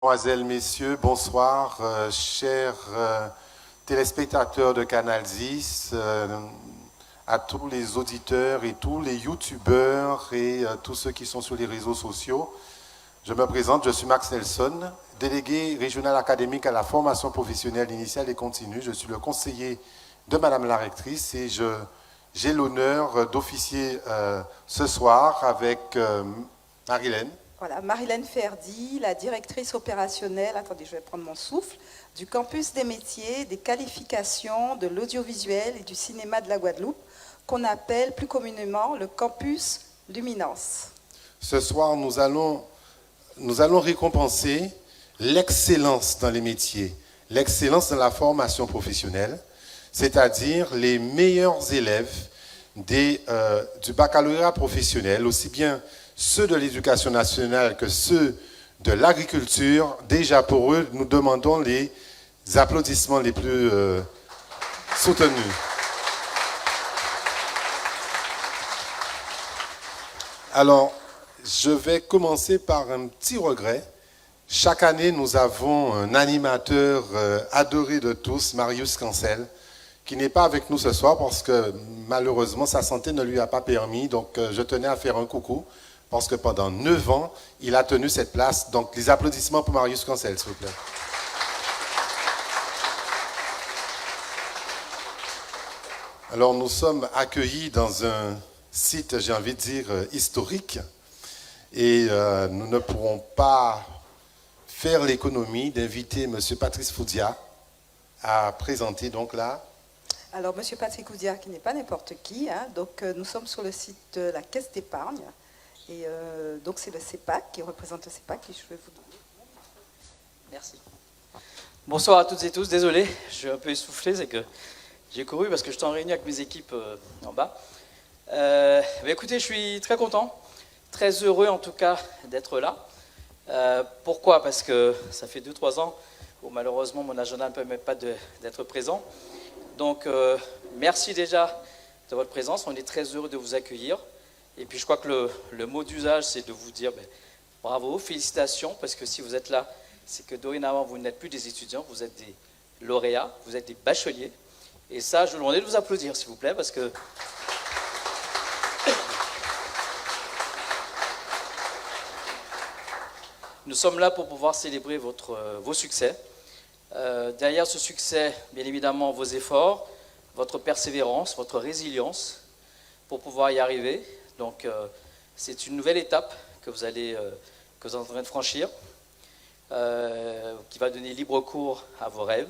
Mesdemoiselles, Messieurs, bonsoir, chers téléspectateurs de Canal 10, à tous les auditeurs et tous les youtubeurs et tous ceux qui sont sur les réseaux sociaux. Je me présente, je suis Max Nelson, délégué régional académique à la formation professionnelle initiale et continue. Je suis le conseiller de Madame la rectrice et j'ai l'honneur d'officier ce soir avec Marilène. Voilà, Marilène Ferdi, la directrice opérationnelle, attendez, je vais prendre mon souffle, du campus des métiers, des qualifications, de l'audiovisuel et du cinéma de la Guadeloupe, qu'on appelle plus communément le campus Luminance. Ce soir, nous allons récompenser l'excellence dans les métiers, l'excellence dans la formation professionnelle, c'est-à-dire les meilleurs élèves du baccalauréat professionnel, aussi bien ceux de l'éducation nationale que ceux de l'agriculture. Déjà pour eux, nous demandons les applaudissements les plus soutenus. Alors, je vais commencer par un petit regret. Chaque année, nous avons un animateur adoré de tous, Marius Cancel, qui n'est pas avec nous ce soir parce que malheureusement, sa santé ne lui a pas permis. Donc, je tenais à faire un coucou. Parce que pendant 9 ans, il a tenu cette place. Donc, les applaudissements pour Marius Cancel, s'il vous plaît. Alors, nous sommes accueillis dans un site, j'ai envie de dire, historique. Et nous ne pourrons pas faire l'économie d'inviter M. Patrice Foudia à présenter donc là. Alors, M. Patrice Foudia, qui n'est pas n'importe qui, hein, donc nous sommes sur le site de la Caisse d'épargne. Et donc c'est le CEPAC qui représente le CEPAC et je vais vous donner. Merci. Bonsoir à toutes et tous. Désolé, je suis un peu essoufflé, c'est que j'ai couru parce que j'étais en réunion avec mes équipes en bas. Mais écoutez, je suis très content, très heureux en tout cas d'être là. Pourquoi? Parce que ça fait 2-3 ans où malheureusement mon agenda ne permet pas d'être présent. Donc merci déjà de votre présence, on est très heureux de vous accueillir. Et puis je crois que le mot d'usage, c'est de vous dire bravo, félicitations, parce que si vous êtes là, c'est que dorénavant, vous n'êtes plus des étudiants, vous êtes des lauréats, vous êtes des bacheliers. Et ça, je vous demande de vous applaudir, s'il vous plaît, parce que nous sommes là pour pouvoir célébrer vos succès. Derrière ce succès, bien évidemment, vos efforts, votre persévérance, votre résilience pour pouvoir y arriver. Donc, c'est une nouvelle étape que vous êtes en train de franchir, qui va donner libre cours à vos rêves,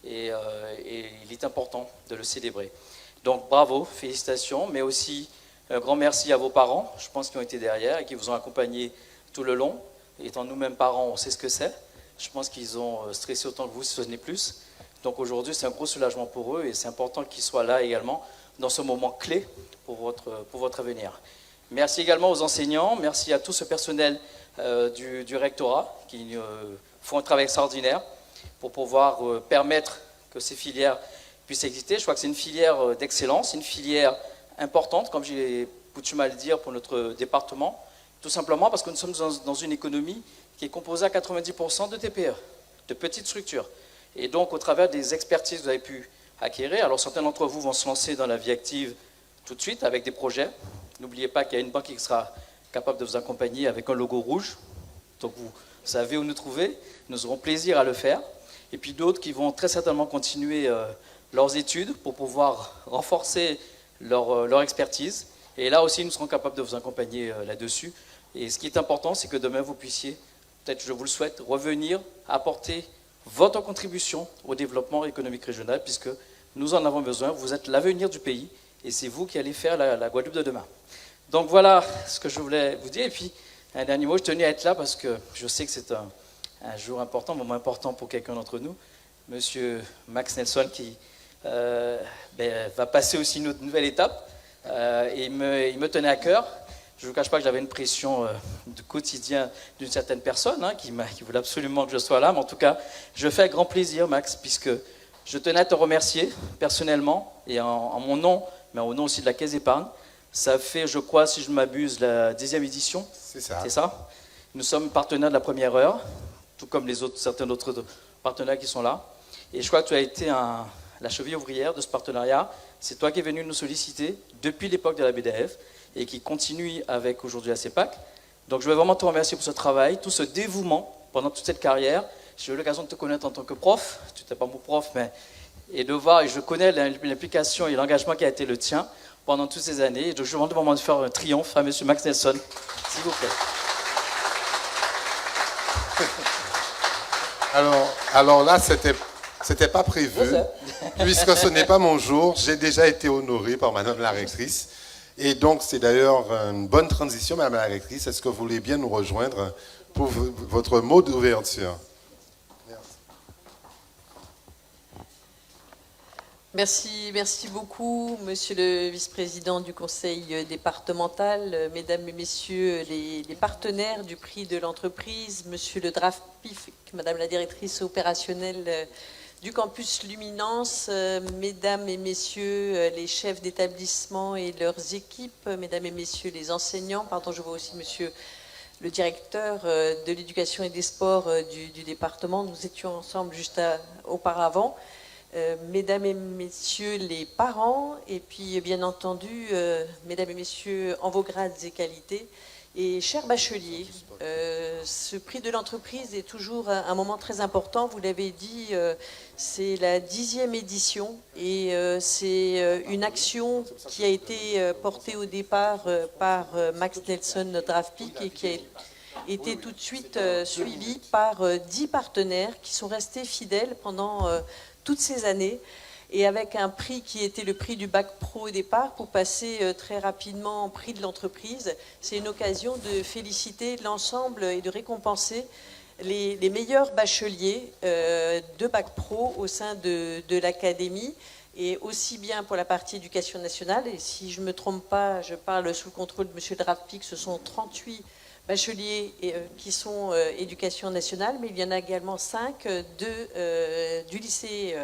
et il est important de le célébrer. Donc, bravo, félicitations, mais aussi un grand merci à vos parents, je pense, qui ont été derrière et qui vous ont accompagné tout le long. Étant nous-mêmes parents, on sait ce que c'est. Je pense qu'ils ont stressé autant que vous, si ce n'est plus. Donc, aujourd'hui, c'est un gros soulagement pour eux, et c'est important qu'ils soient là également dans ce moment clé pour votre avenir. Merci également aux enseignants, merci à tout ce personnel du rectorat qui font un travail extraordinaire pour pouvoir permettre que ces filières puissent exister. Je crois que c'est une filière d'excellence, une filière importante, comme j'ai coutume à le dire pour notre département, tout simplement parce que nous sommes dans une économie qui est composée à 90% de TPE, de petites structures. Et donc, au travers des expertises que vous avez pu acquérir, alors certains d'entre vous vont se lancer dans la vie active tout de suite avec des projets. N'oubliez pas qu'il y a une banque qui sera capable de vous accompagner avec un logo rouge. Donc vous savez où nous trouver. Nous aurons plaisir à le faire. Et puis d'autres qui vont très certainement continuer leurs études pour pouvoir renforcer leur expertise. Et là aussi, nous serons capables de vous accompagner là-dessus. Et ce qui est important, c'est que demain, vous puissiez, peut-être je vous le souhaite, revenir apporter votre contribution au développement économique régional, puisque nous en avons besoin. Vous êtes l'avenir du pays. Et c'est vous qui allez faire la Guadeloupe de demain. Donc voilà ce que je voulais vous dire. Et puis, un dernier mot, je tenais à être là parce que je sais que c'est un jour important, un moment important pour quelqu'un d'entre nous. Monsieur Max Nelson qui va passer aussi une autre nouvelle étape. Et il me tenait à cœur. Je ne vous cache pas que j'avais une pression du quotidien d'une certaine personne qui voulait absolument que je sois là. Mais en tout cas, je fais avec grand plaisir, Max, puisque je tenais à te remercier personnellement et en mon nom, mais au nom aussi de la Caisse d'épargne, Ça fait, je crois, si je ne m'abuse, la 10e édition. C'est ça. C'est ça. Nous sommes partenaires de la première heure. tout comme certains autres partenaires qui sont là. Et je crois que tu as été la cheville ouvrière de ce partenariat. C'est toi qui es venu nous solliciter depuis l'époque de la BDF et qui continue avec aujourd'hui la CEPAC. Donc je veux vraiment te remercier pour ce travail, tout ce dévouement pendant toute cette carrière. J'ai eu l'occasion de te connaître en tant que prof, tu n'étais pas mon prof, mais et de voir, et je connais l'implication et l'engagement qui a été le tien pendant toutes ces années. Et donc je demande vraiment de faire un triomphe à M. Max Nelson, s'il vous plaît. Alors là, c'était pas prévu, puisque ce n'est pas mon jour. J'ai déjà été honoré par Madame la rectrice. Et donc, c'est d'ailleurs une bonne transition, Madame la rectrice. Est-ce que vous voulez bien nous rejoindre pour votre mot d'ouverture? Merci beaucoup, Monsieur le vice-président du conseil départemental, Mesdames et Messieurs les partenaires du prix de l'entreprise, Monsieur le DRAFPIF, Madame la directrice opérationnelle du campus Luminance, Mesdames et Messieurs les chefs d'établissement et leurs équipes, Mesdames et Messieurs les enseignants, je vois aussi Monsieur le directeur de l'éducation et des sports du département, nous étions ensemble juste auparavant. Mesdames et Messieurs les parents, et puis bien entendu, Mesdames et Messieurs en vos grades et qualités, et chers bacheliers, ce prix de l'entreprise est toujours un moment très important, vous l'avez dit, c'est la 10e édition, et c'est une action qui a été portée au départ par Max Nelson, notre DRAFPIC, et qui a été tout de suite suivie par 10 partenaires qui sont restés fidèles pendant toutes ces années, et avec un prix qui était le prix du bac pro au départ, pour passer très rapidement au prix de l'entreprise. C'est une occasion de féliciter l'ensemble et de récompenser les meilleurs bacheliers de bac pro au sein de l'académie, et aussi bien pour la partie éducation nationale, et si je ne me trompe pas, je parle sous le contrôle de M. le DRAFPIC, ce sont 38 bacheliers qui sont éducation nationale, mais il y en a également 5 du lycée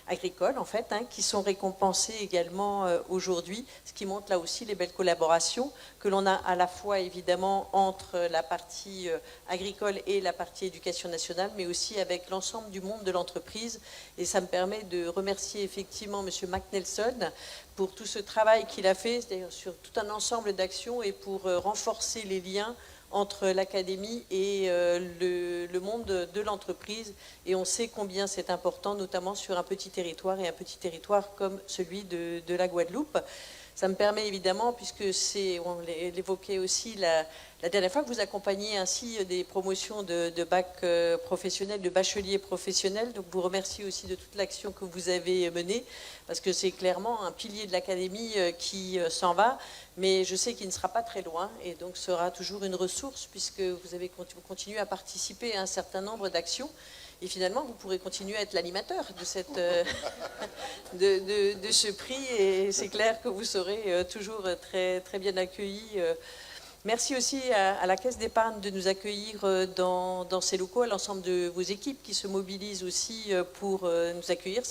agricole, en fait, qui sont récompensés également aujourd'hui, ce qui montre là aussi les belles collaborations que l'on a à la fois évidemment entre la partie agricole et la partie éducation nationale, mais aussi avec l'ensemble du monde de l'entreprise. Et ça me permet de remercier effectivement M. Mac Nelson pour tout ce travail qu'il a fait, c'est-à-dire sur tout un ensemble d'actions, et pour renforcer les liens entre l'académie et le monde de l'entreprise. Et on sait combien c'est important, notamment sur un petit territoire, et un petit territoire comme celui de la Guadeloupe. Ça me permet évidemment, puisque on l'évoquait aussi la dernière fois, que vous accompagnez ainsi des promotions de bac professionnel, de bachelier professionnel. Donc vous remercie aussi de toute l'action que vous avez menée, parce que c'est clairement un pilier de l'académie qui s'en va, mais je sais qu'il ne sera pas très loin, et donc sera toujours une ressource, puisque vous continuez à participer à un certain nombre d'actions. Et finalement, vous pourrez continuer à être l'animateur de ce prix, et c'est clair que vous serez toujours très, très bien accueillis. Merci aussi à la Caisse d'épargne de nous accueillir dans ces locaux, à l'ensemble de vos équipes qui se mobilisent aussi pour nous accueillir.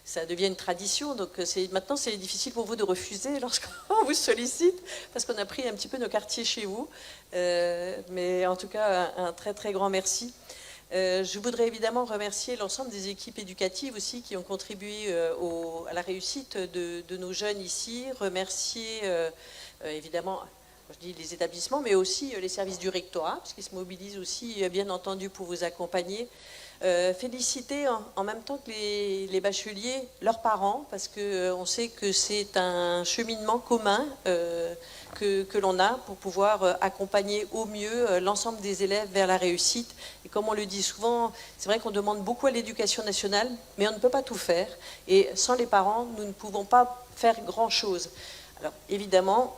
Ça devient une tradition, donc maintenant c'est difficile pour vous de refuser lorsqu'on vous sollicite, parce qu'on a pris un petit peu nos quartiers chez vous. Mais en tout cas, un très très grand merci. Je voudrais évidemment remercier l'ensemble des équipes éducatives aussi qui ont contribué à la réussite de nos jeunes ici. Remercier évidemment, je dis les établissements, mais aussi les services du rectorat, parce qu'ils se mobilisent aussi bien entendu pour vous accompagner. Féliciter en même temps que les bacheliers, leurs parents, parce qu'on sait que c'est un cheminement commun que l'on a pour pouvoir accompagner au mieux l'ensemble des élèves vers la réussite. Et comme on le dit souvent, c'est vrai qu'on demande beaucoup à l'éducation nationale, mais on ne peut pas tout faire. Et sans les parents, nous ne pouvons pas faire grand-chose. Alors évidemment,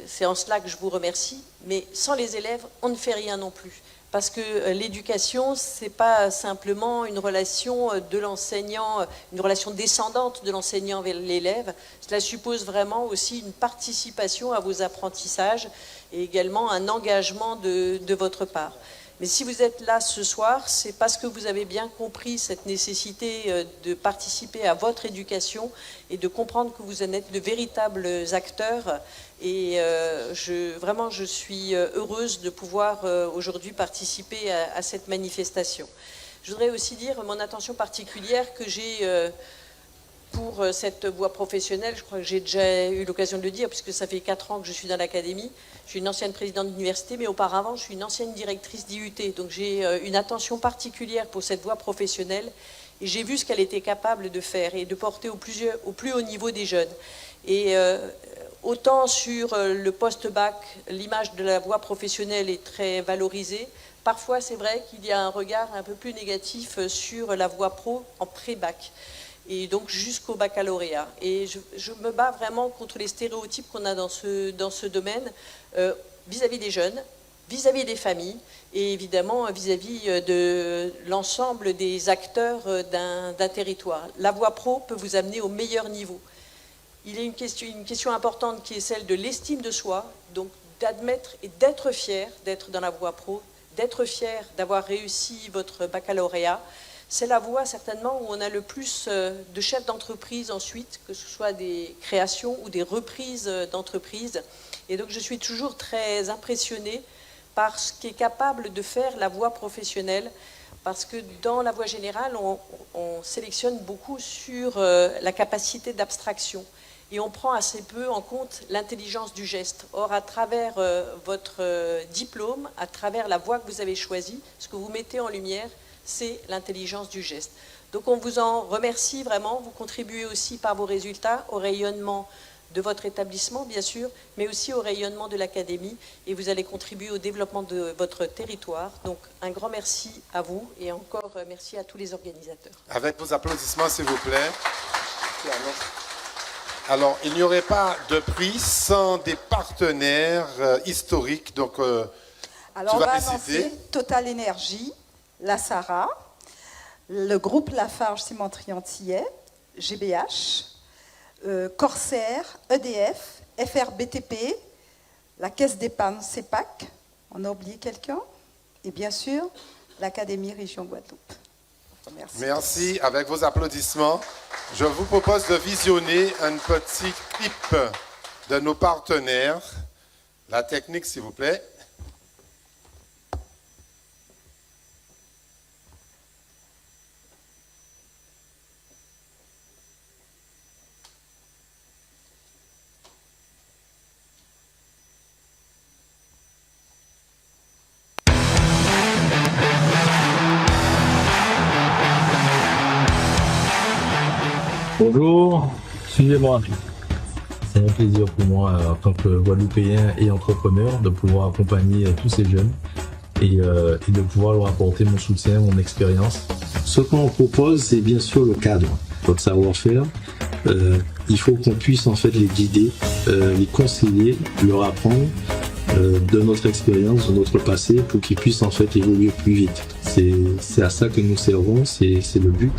c'est en cela que je vous remercie, mais sans les élèves, on ne fait rien non plus. Parce que l'éducation, ce n'est pas simplement une relation de l'enseignant, une relation descendante de l'enseignant vers l'élève. Cela suppose vraiment aussi une participation à vos apprentissages et également un engagement de votre part. Mais si vous êtes là ce soir, c'est parce que vous avez bien compris cette nécessité de participer à votre éducation et de comprendre que vous en êtes de véritables acteurs. Et vraiment, je suis heureuse de pouvoir aujourd'hui participer à cette manifestation. Je voudrais aussi dire mon attention particulière que j'ai pour cette voie professionnelle. Je crois que j'ai déjà eu l'occasion de le dire, puisque ça fait 4 ans que je suis dans l'académie. Je suis une ancienne présidente d'université, mais auparavant, je suis une ancienne directrice d'IUT. Donc j'ai une attention particulière pour cette voie professionnelle. Et j'ai vu ce qu'elle était capable de faire et de porter au plus haut niveau des jeunes. Et autant sur le post-bac, l'image de la voie professionnelle est très valorisée. Parfois, c'est vrai qu'il y a un regard un peu plus négatif sur la voie pro en pré-bac, et donc jusqu'au baccalauréat. Et je me bats vraiment contre les stéréotypes qu'on a dans ce domaine, vis-à-vis des jeunes, vis-à-vis des familles, et évidemment vis-à-vis de l'ensemble des acteurs d'un territoire. La voie pro peut vous amener au meilleur niveau. Il y a une question importante qui est celle de l'estime de soi, donc d'admettre et d'être fier d'être dans la voie pro, d'être fier d'avoir réussi votre baccalauréat. C'est la voie certainement où on a le plus de chefs d'entreprise ensuite, que ce soit des créations ou des reprises d'entreprises. Et donc je suis toujours très impressionnée par ce qu'est capable de faire la voie professionnelle, parce que dans la voie générale, on sélectionne beaucoup sur la capacité d'abstraction. Et on prend assez peu en compte l'intelligence du geste. Or, à travers votre diplôme, à travers la voie que vous avez choisie, ce que vous mettez en lumière, c'est l'intelligence du geste. Donc on vous en remercie vraiment. Vous contribuez aussi par vos résultats au rayonnement de votre établissement, bien sûr, mais aussi au rayonnement de l'académie. Et vous allez contribuer au développement de votre territoire. Donc un grand merci à vous et encore merci à tous les organisateurs. Avec vos applaudissements, s'il vous plaît. Alors, il n'y aurait pas de prix sans des partenaires historiques. Donc, alors, tu on vas va les citer. annoncer Total Énergie, la Sarah, le groupe Lafarge Cimenterie Antillais, GBH, Corsair, EDF, FRBTP, la Caisse d'épargne CEPAC, on a oublié quelqu'un, et bien sûr, l'Académie Région Guadeloupe. Merci. Merci. Avec vos applaudissements, je vous propose de visionner un petit clip de nos partenaires. La technique, s'il vous plaît. Bonjour, suivez-moi. C'est un plaisir pour moi, en tant que Guadeloupéen et entrepreneur, de pouvoir accompagner tous ces jeunes et de pouvoir leur apporter mon soutien, mon expérience. Ce qu'on propose, c'est bien sûr le cadre, votre savoir-faire. Il faut qu'on puisse en fait les guider, les conseiller, leur apprendre de notre expérience, de notre passé, pour qu'ils puissent en fait évoluer plus vite. C'est à ça que nous servons, c'est le but.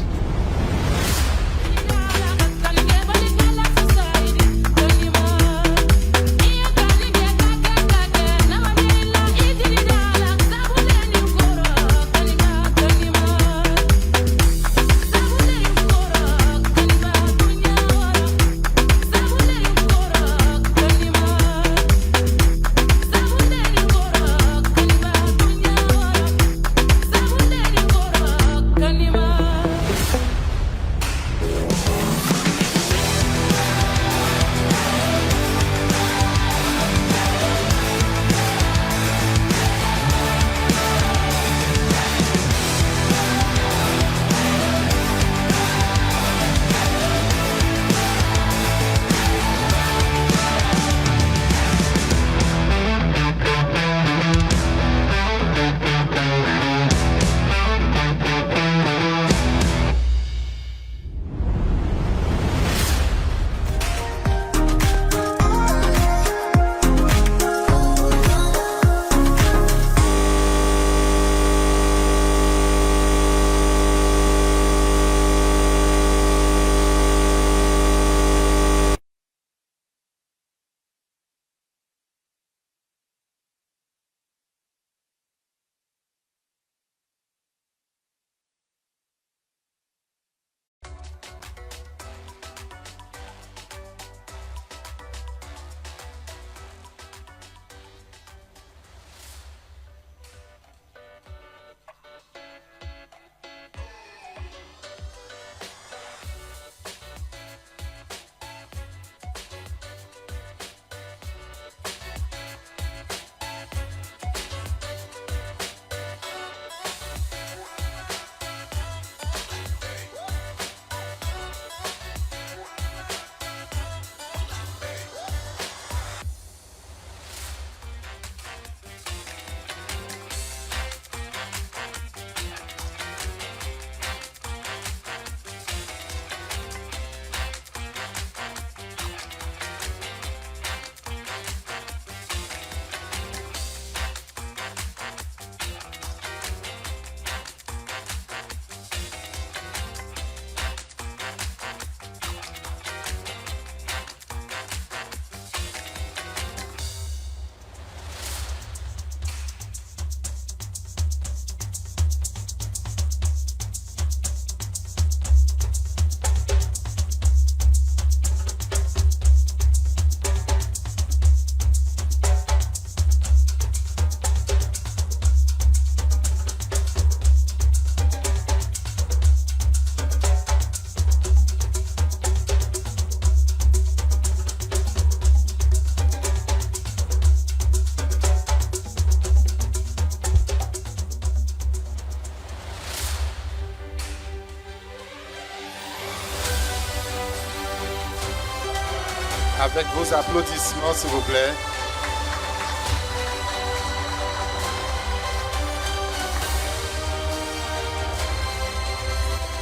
avec vos applaudissements, s'il vous plaît.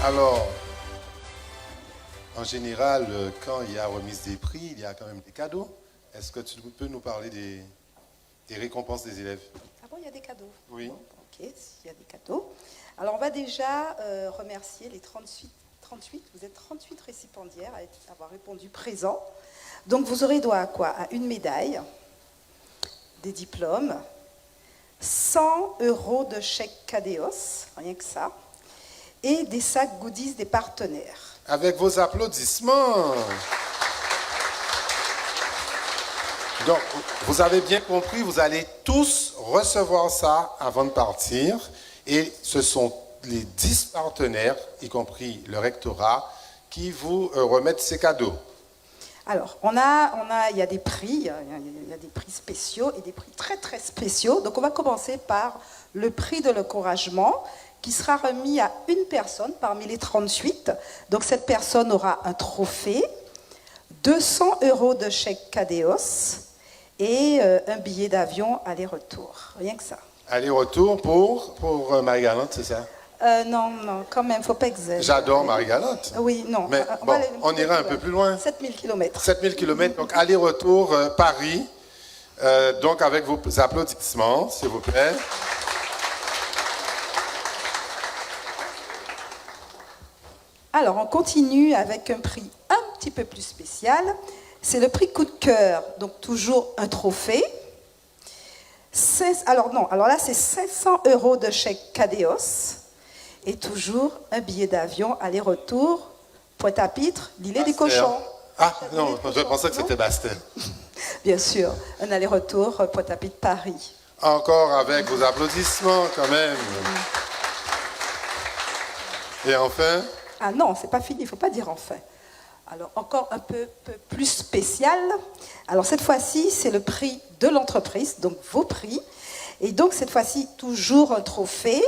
Alors, en général, quand il y a remise des prix, il y a quand même des cadeaux. Est-ce que tu peux nous parler des récompenses des élèves? Ah bon, il y a des cadeaux? Oui. Bon, ok, il y a des cadeaux. Alors, on va déjà remercier les 38, vous êtes 38 récipiendaires à avoir répondu présent. Donc, vous aurez droit à quoi? À une médaille, des diplômes, 100 € de chèque Cadeos, rien que ça, et des sacs goodies des partenaires. Avec vos applaudissements. Donc, vous avez bien compris, vous allez tous recevoir ça avant de partir. Et ce sont les 10 partenaires, y compris le rectorat, qui vous remettent ces cadeaux. Alors, il y a des prix, il y a des prix spéciaux et des prix très très spéciaux. Donc, on va commencer par le prix de l'encouragement, qui sera remis à une personne parmi les 38. Donc, cette personne aura un trophée, 200 € de chèque Cadeos et un billet d'avion aller-retour. Rien que ça. Aller-retour pour Marie-Galante, c'est ça? Non, quand même, il ne faut pas exagérer. J'adore Marie-Galante. Oui, non. Mais bon, on ira un peu plus loin. 7000 km. 7000 km, donc aller-retour Paris. Donc, avec vos applaudissements, s'il vous plaît. Alors, on continue avec un prix un petit peu plus spécial. C'est le prix coup de cœur. Donc, toujours un trophée. Alors là, c'est 500 € de chèque Cadeos. Et toujours un billet d'avion aller-retour, Pointe-à-Pitre, l'île des Cochons. Ah, non, je pensais que c'était Bastel. Bien sûr, un aller-retour, Pointe-à-Pitre, Paris. Encore avec vos applaudissements, quand même. Et enfin? Ah non, c'est pas fini, il ne faut pas dire enfin. Alors, encore un peu plus spécial. Alors, cette fois-ci, c'est le prix de l'entreprise, donc vos prix. Et donc, cette fois-ci, toujours un trophée.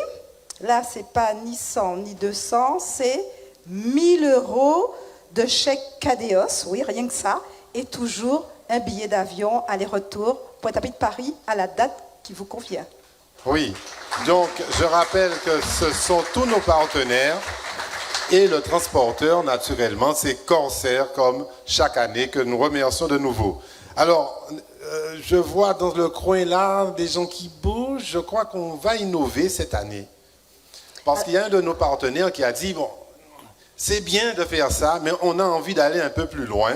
Là, ce n'est pas ni 100 ni 200, c'est 1000 € de chèque Cadeos, oui, rien que ça. Et toujours un billet d'avion aller-retour Pointe-à-Pitre Paris à la date qui vous convient. Oui, donc je rappelle que ce sont tous nos partenaires. Et le transporteur, naturellement, c'est Corsair, comme chaque année, que nous remercions de nouveau. Alors, je vois dans le coin là des gens qui bougent. Je crois qu'on va innover cette année. Parce qu'il y a un de nos partenaires qui a dit, bon, c'est bien de faire ça, mais on a envie d'aller un peu plus loin.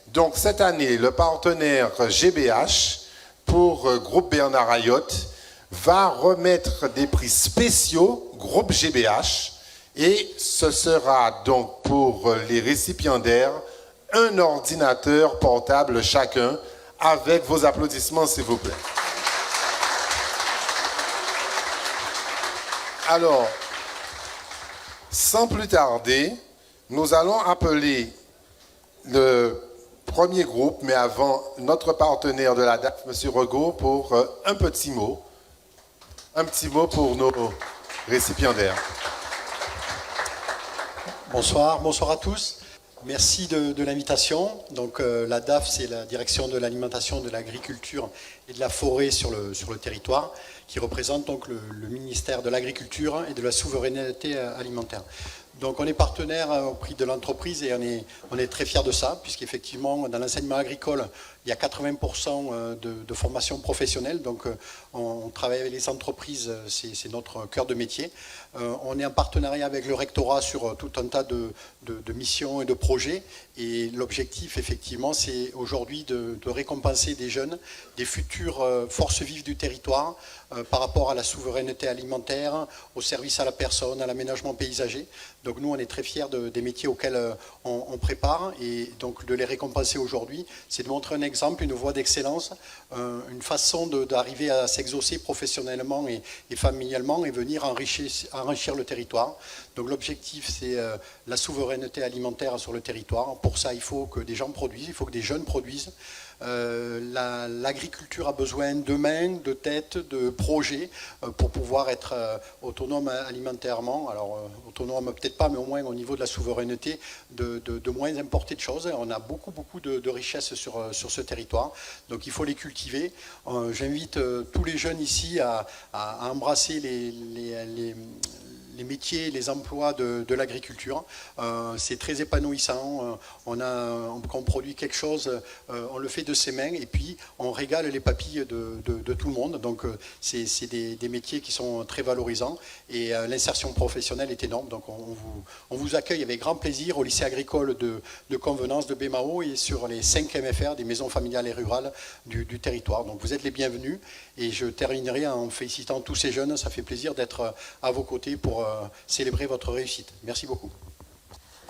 Donc, cette année, le partenaire GBH, pour Groupe Bernard Ayotte, va remettre des prix spéciaux, Groupe GBH, et ce sera donc pour les récipiendaires un ordinateur portable chacun, avec vos applaudissements, s'il vous plaît. Alors, sans plus tarder, nous allons appeler le premier groupe, mais avant, notre partenaire de la DAF, M. Regaud, pour un petit mot. Un petit mot pour nos récipiendaires. Bonsoir à tous. Merci de l'invitation. Donc la DAF, c'est la direction de l'alimentation, de l'agriculture et de la forêt sur le territoire, qui représente donc le ministère de l'Agriculture et de la souveraineté alimentaire. Donc on est partenaire au prix de l'entreprise et on est très fiers de ça, puisqu'effectivement dans l'enseignement agricole, il y a 80% de formation professionnelle, donc on travaille avec les entreprises, c'est notre cœur de métier. On est en partenariat avec le rectorat sur tout un tas de missions et de projets, et l'objectif effectivement c'est aujourd'hui de récompenser des jeunes, des futures forces vives du territoire par rapport à la souveraineté alimentaire, au service à la personne, à l'aménagement paysager. Donc nous on est très fiers des métiers auxquels on prépare, et donc de les récompenser aujourd'hui, c'est de montrer un exemple, une voie d'excellence, une façon d'arriver à s'exaucer professionnellement et familialement et venir enrichir le territoire. Donc l'objectif c'est la souveraineté alimentaire sur le territoire. Pour ça il faut que des gens produisent, il faut que des jeunes produisent. l'agriculture a besoin de mains, de têtes, de projets pour pouvoir être autonome alimentairement. Alors autonome peut-être pas, mais au moins au niveau de la souveraineté, de moins importer de choses. On a beaucoup de richesses sur ce territoire, donc il faut les cultiver. J'invite tous les jeunes ici à embrasser les métiers, les emplois de l'agriculture. C'est très épanouissant. On produit quelque chose, on le fait de ses mains et puis on régale les papilles de tout le monde. Donc c'est des métiers qui sont très valorisants et l'insertion professionnelle est énorme. Donc on vous accueille avec grand plaisir au lycée agricole de Convenance de Bémao et sur les 5 MFR des maisons familiales et rurales du territoire. Donc vous êtes les bienvenus et je terminerai en félicitant tous ces jeunes. Ça fait plaisir d'être à vos côtés pour célébrer votre réussite. Merci beaucoup.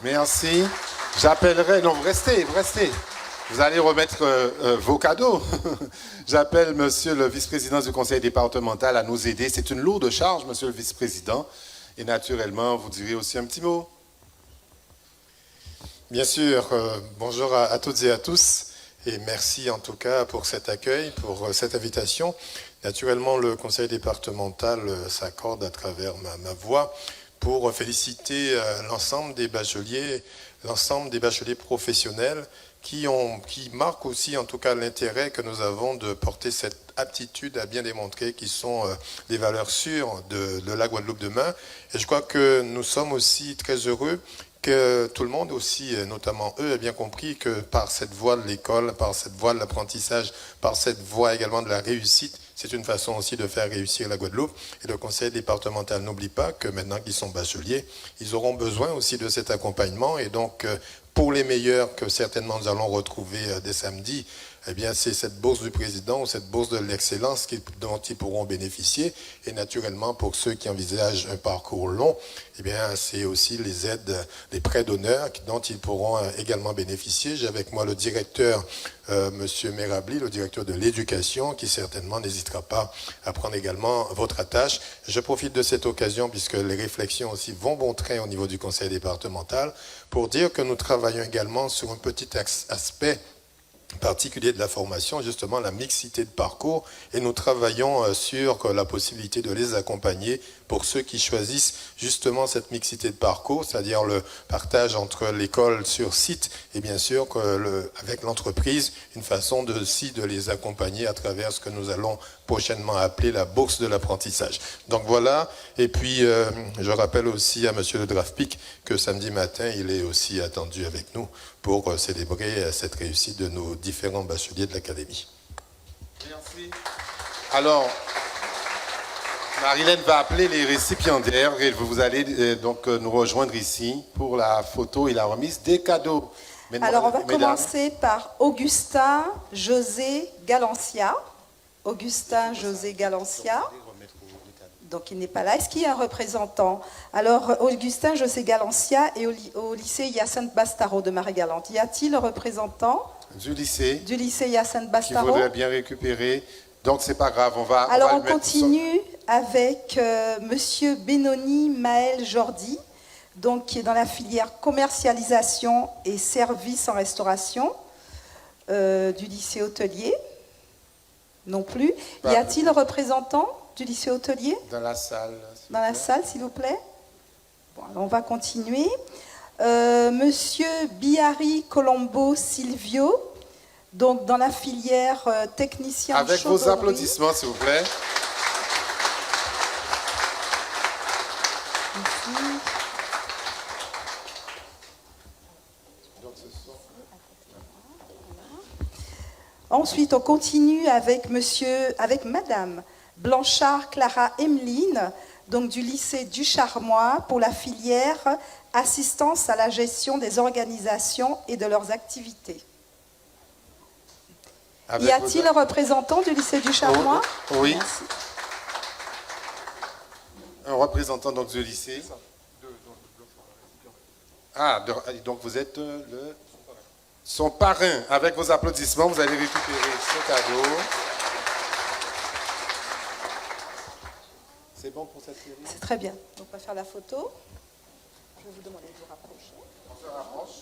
Merci. J'appellerai... Non, vous restez. Vous allez remettre vos cadeaux. J'appelle monsieur le vice-président du conseil départemental à nous aider. C'est une lourde charge, monsieur le vice-président. Et naturellement, vous direz aussi un petit mot. Bien sûr. Bonjour à toutes et à tous. Et merci en tout cas pour cet accueil, pour cette invitation. Naturellement, le conseil départemental s'accorde à travers ma voix pour féliciter l'ensemble des bacheliers professionnels qui marquent aussi en tout cas l'intérêt que nous avons de porter cette aptitude à bien démontrer qui sont les valeurs sûres de la Guadeloupe demain. Et je crois que nous sommes aussi très heureux que tout le monde aussi, notamment eux, ait bien compris que par cette voie de l'école, par cette voie de l'apprentissage, par cette voie également de la réussite, c'est une façon aussi de faire réussir la Guadeloupe. Et le conseil départemental n'oublie pas que maintenant qu'ils sont bacheliers, ils auront besoin aussi de cet accompagnement. Et donc, pour les meilleurs que certainement nous allons retrouver dès samedi, eh bien, c'est cette bourse du président ou cette bourse de l'excellence dont ils pourront bénéficier. Et naturellement, pour ceux qui envisagent un parcours long, eh bien, c'est aussi les aides, les prêts d'honneur dont ils pourront également bénéficier. J'ai avec moi le directeur, Monsieur Merabli, le directeur de l'éducation, qui certainement n'hésitera pas à prendre également votre attache. Je profite de cette occasion, puisque les réflexions aussi vont bon train au niveau du conseil départemental, pour dire que nous travaillons également sur un petit aspect particulier de la formation, justement la mixité de parcours, et nous travaillons sur la possibilité de les accompagner pour ceux qui choisissent justement cette mixité de parcours, c'est-à-dire le partage entre l'école sur site et bien sûr avec l'entreprise, une façon de les accompagner à travers ce que nous allons prochainement appeler la bourse de l'apprentissage. Donc voilà, et puis je rappelle aussi à monsieur le DRAFPIC que samedi matin, il est aussi attendu avec nous pour célébrer cette réussite de nos différents bacheliers de l'académie. Merci. Alors, Marilène va appeler les récipiendaires et vous allez donc nous rejoindre ici pour la photo et la remise des cadeaux. Alors, on va commencer par Augustin José Galancia. Augustin José Galancia. Donc, il n'est pas là. Est-ce qu'il y a un représentant? Alors, Augustin José Galancia est au lycée Hyacinthe Bastaro de Marie-Galante. Y a-t-il un représentant du lycée Hyacinthe Bastaro qui voudrait bien récupérer? Donc, c'est pas grave. On continue avec monsieur Benoni Maël Jordi, donc, qui est dans la filière commercialisation et services en restauration du lycée hôtelier. Non plus. Y a-t-il un représentant du lycée hôtelier? Dans la salle. Dans la salle, s'il vous plaît. Bon, alors on va continuer. Monsieur Biari Colombo Silvio, donc dans la filière technicien avec chaudronnerie. vos applaudissements, s'il vous plaît. Ici. Ensuite, on continue avec madame Blanchard Clara Emeline, donc du lycée du Charmois, pour la filière assistance à la gestion des organisations et de leurs activités. Y a-t-il un représentant du lycée du Charmois? Oui. Merci. Un représentant donc du lycée. Ah, donc vous êtes son parrain. Avec vos applaudissements, vous allez récupérer ce cadeau. C'est bon pour cette série? C'est très bien. Donc on va faire la photo. Je vais vous demander de vous rapprocher. On se rapproche.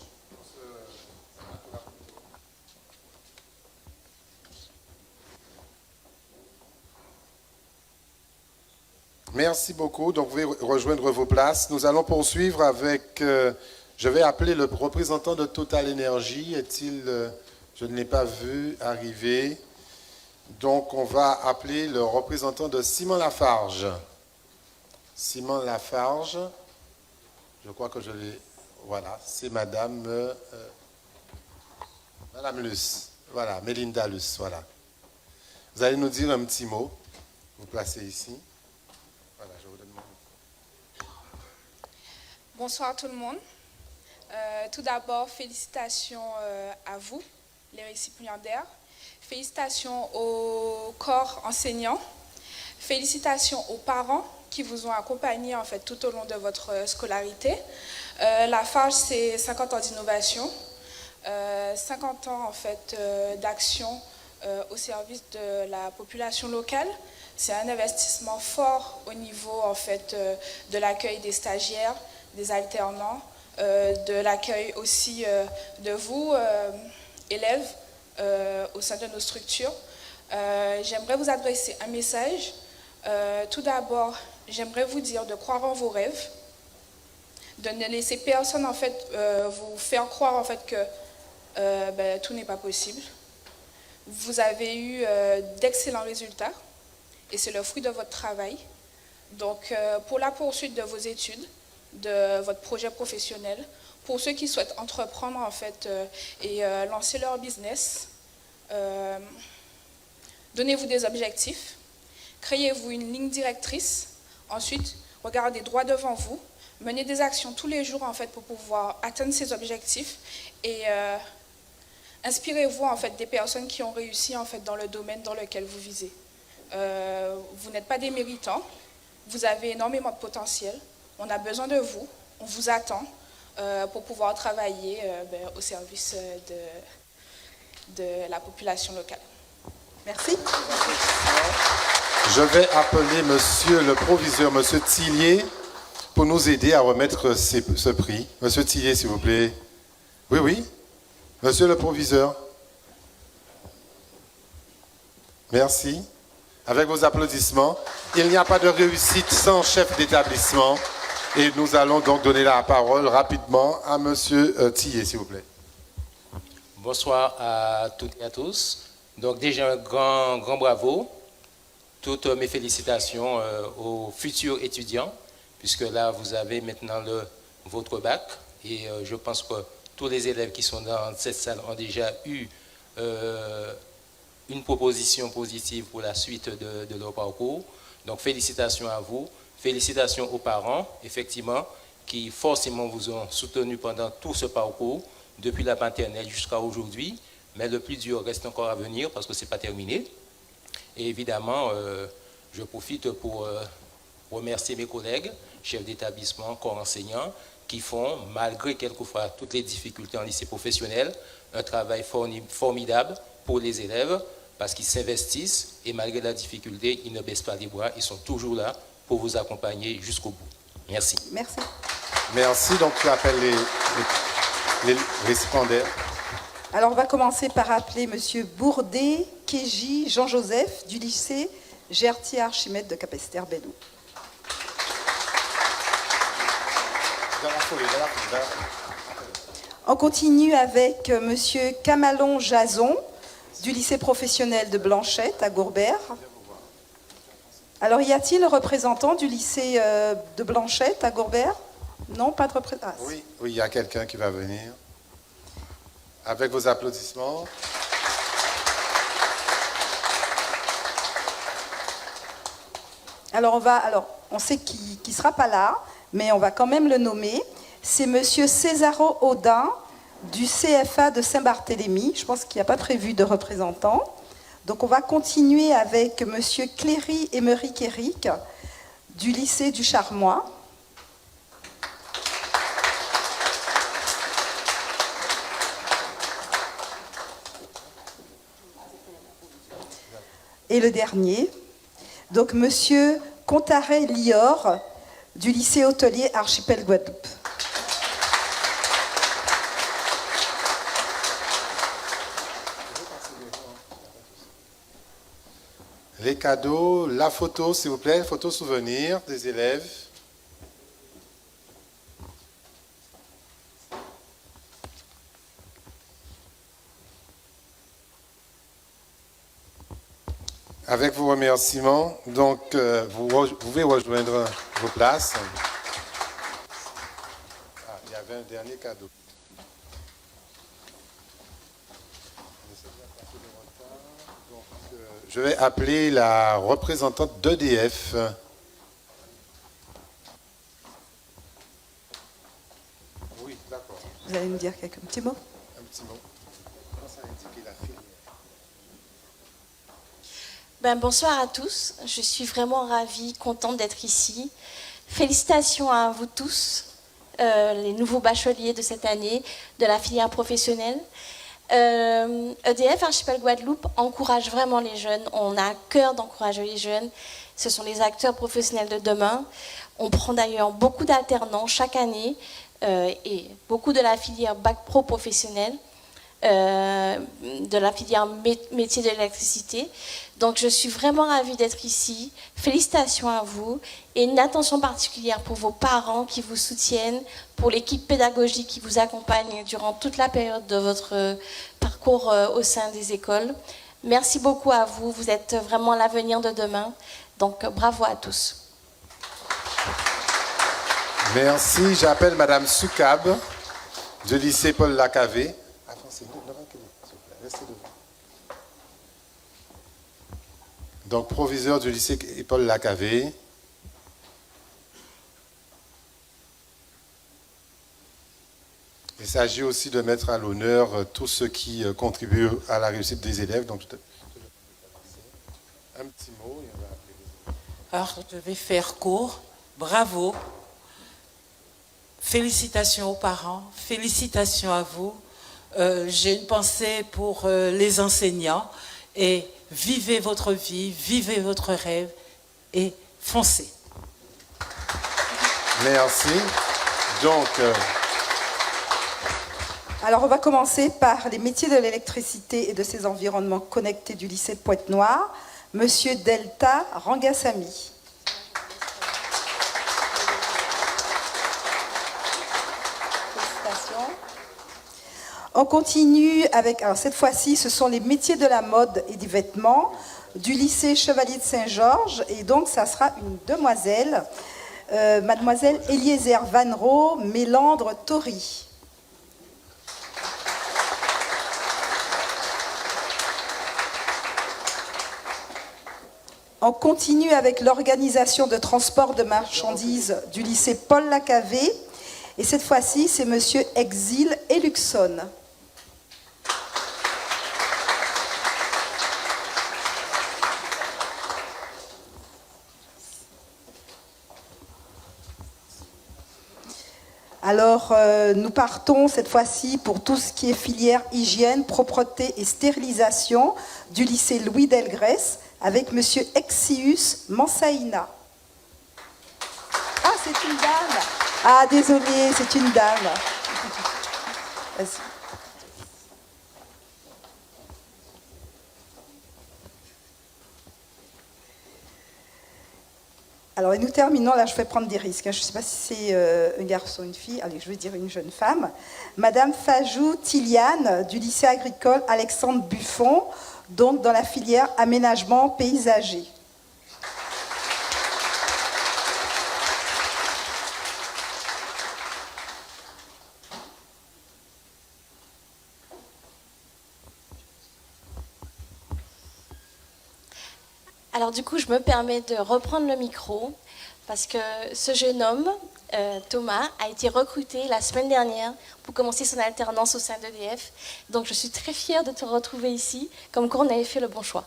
Merci beaucoup. Donc, vous pouvez rejoindre vos places. Nous allons poursuivre avec... je vais appeler le représentant de Total Energy. Est-il... je ne l'ai pas vu arriver. Donc, on va appeler le représentant de Simon Lafarge. Simon Lafarge. Je crois que je l'ai... Voilà, c'est Madame Luce. Voilà, Mélinda Luce, voilà. Vous allez nous dire un petit mot. Vous placez ici. Voilà, je vous donne mon mot. Bonsoir tout le monde. Tout d'abord, félicitations à vous, les récipiendaires. Félicitations au corps enseignant. Félicitations aux parents qui vous ont accompagné en fait, tout au long de votre scolarité. Lafarge, c'est 50 ans d'innovation, 50 ans en fait, d'action au service de la population locale. C'est un investissement fort au niveau en fait, de l'accueil des stagiaires, des alternants, de l'accueil aussi de vous, élèves, au sein de nos structures. J'aimerais vous adresser un message. Tout d'abord, j'aimerais vous dire de croire en vos rêves, de ne laisser personne en fait, vous faire croire en fait, que tout n'est pas possible. Vous avez eu d'excellents résultats et c'est le fruit de votre travail. Donc, pour la poursuite de vos études, de votre projet professionnel, pour ceux qui souhaitent entreprendre en fait, et lancer leur business, donnez-vous des objectifs, créez-vous une ligne directrice, ensuite regardez droit devant vous, menez des actions tous les jours en fait, pour pouvoir atteindre ces objectifs et inspirez-vous en fait, des personnes qui ont réussi en fait, dans le domaine dans lequel vous visez. Vous n'êtes pas des méritants, vous avez énormément de potentiel, on a besoin de vous, on vous attend pour pouvoir travailler au service de la population locale. Merci. Je vais appeler monsieur le proviseur, monsieur Tillier, pour nous aider à remettre ce prix. Monsieur Tillier, s'il vous plaît. Oui, oui. Monsieur le proviseur. Merci. Avec vos applaudissements. Il n'y a pas de réussite sans chef d'établissement. Et nous allons donc donner la parole rapidement à monsieur Tillier, s'il vous plaît. Bonsoir à toutes et à tous. Donc déjà, un grand bravo. Toutes mes félicitations aux futurs étudiants, puisque là, vous avez maintenant votre bac. Et je pense que tous les élèves qui sont dans cette salle ont déjà eu une proposition positive pour la suite de leur parcours. Donc félicitations à vous, félicitations aux parents, effectivement, qui forcément vous ont soutenu pendant tout ce parcours, depuis la maternelle jusqu'à aujourd'hui. Mais le plus dur reste encore à venir parce que ce n'est pas terminé. Et évidemment, je profite pour remercier mes collègues, chefs d'établissement, corps enseignants, qui font, malgré quelquefois toutes les difficultés en lycée professionnel, un travail formidable pour les élèves, parce qu'ils s'investissent et malgré la difficulté, ils ne baissent pas les bras, ils sont toujours là pour vous accompagner jusqu'au bout. Merci. Merci. Merci. Donc, tu appelles les récipiendaires. Alors, on va commencer par appeler monsieur Bourdet, Kéji, Jean-Joseph, du lycée Gertier Archimède de Capesterre-Bellou. On continue avec monsieur Camalon Jason, du lycée professionnel de Blanchette à Gourbert. Alors, y a-t-il un représentant du lycée de Blanchette à Gourbert? Non, pas de représentant. Ah, oui, il y a quelqu'un qui va venir. Avec vos applaudissements. Alors, on sait qu'il ne sera pas là, mais on va quand même le nommer. C'est monsieur Césaro Audin, du CFA de Saint-Barthélemy. Je pense qu'il n'y a pas prévu de représentant. Donc, on va continuer avec monsieur Cléry Émeric Éric, du lycée du Charmois. Et le dernier, donc monsieur Contaré Lior, du lycée hôtelier Archipel Guadeloupe. les cadeaux, la photo, s'il vous plaît, photo souvenir des élèves. Avec vos remerciements, donc vous pouvez rejoindre vos places. Ah, il y avait un dernier cadeau. Donc, je vais appeler la représentante d'EDF. Oui, d'accord. Vous allez me dire quelques petits mots? Un petit mot. Comment ça indique la filière? Bonsoir à tous, je suis vraiment ravie, contente d'être ici. Félicitations à vous tous, les nouveaux bacheliers de cette année, de la filière professionnelle. EDF Archipel Guadeloupe encourage vraiment les jeunes, on a à cœur d'encourager les jeunes, ce sont les acteurs professionnels de demain. On prend d'ailleurs beaucoup d'alternants chaque année et beaucoup de la filière Bac Pro professionnelle. De la filière métier de l'électricité. Donc je suis vraiment ravie d'être ici. Félicitations à vous et une attention particulière pour vos parents qui vous soutiennent, pour l'équipe pédagogique qui vous accompagne durant toute la période de votre parcours au sein des écoles. Merci beaucoup à vous, vous êtes vraiment l'avenir de demain. Donc bravo à tous. Merci, j'appelle Madame Soukab du lycée Paul Lacavé. Donc, proviseur du lycée Paul Lacavé. Il s'agit aussi de mettre à l'honneur tous ceux qui contribuent à la réussite des élèves. Donc, un petit mot. Et on va appeler les autres. Alors, je vais faire court. Bravo. Félicitations aux parents. Félicitations à vous. J'ai une pensée pour les enseignants et vivez votre vie, vivez votre rêve et foncez. Merci. Donc, alors on va commencer par les métiers de l'électricité et de ses environnements connectés du lycée de Pointe-Noire. Monsieur Delta Rangasamy. On continue avec, alors cette fois-ci, ce sont les métiers de la mode et des vêtements du lycée Chevalier de Saint-Georges. Et donc, ça sera une demoiselle, mademoiselle Eliezer Vanro Mélandre Tori. On continue avec l'organisation de transport de marchandises du lycée Paul Lacavé. Et cette fois-ci, c'est monsieur Exil Eluxon. Alors, nous partons cette fois-ci pour tout ce qui est filière hygiène, propreté et stérilisation du lycée Louis Delgrès avec monsieur Exius Mansaïna. Ah, c'est une dame. Ah, désolée, c'est une dame. Vas-y. Alors, et nous terminons, là je vais prendre des risques, je ne sais pas si c'est un garçon ou une fille, allez, je vais dire une jeune femme. Madame Fajou Tiliane, du lycée agricole Alexandre Buffon, donc dans la filière aménagement paysager. Alors du coup, je me permets de reprendre le micro parce que ce jeune homme, Thomas, a été recruté la semaine dernière pour commencer son alternance au sein d'EDF. Donc je suis très fière de te retrouver ici, comme quoi on avait fait le bon choix.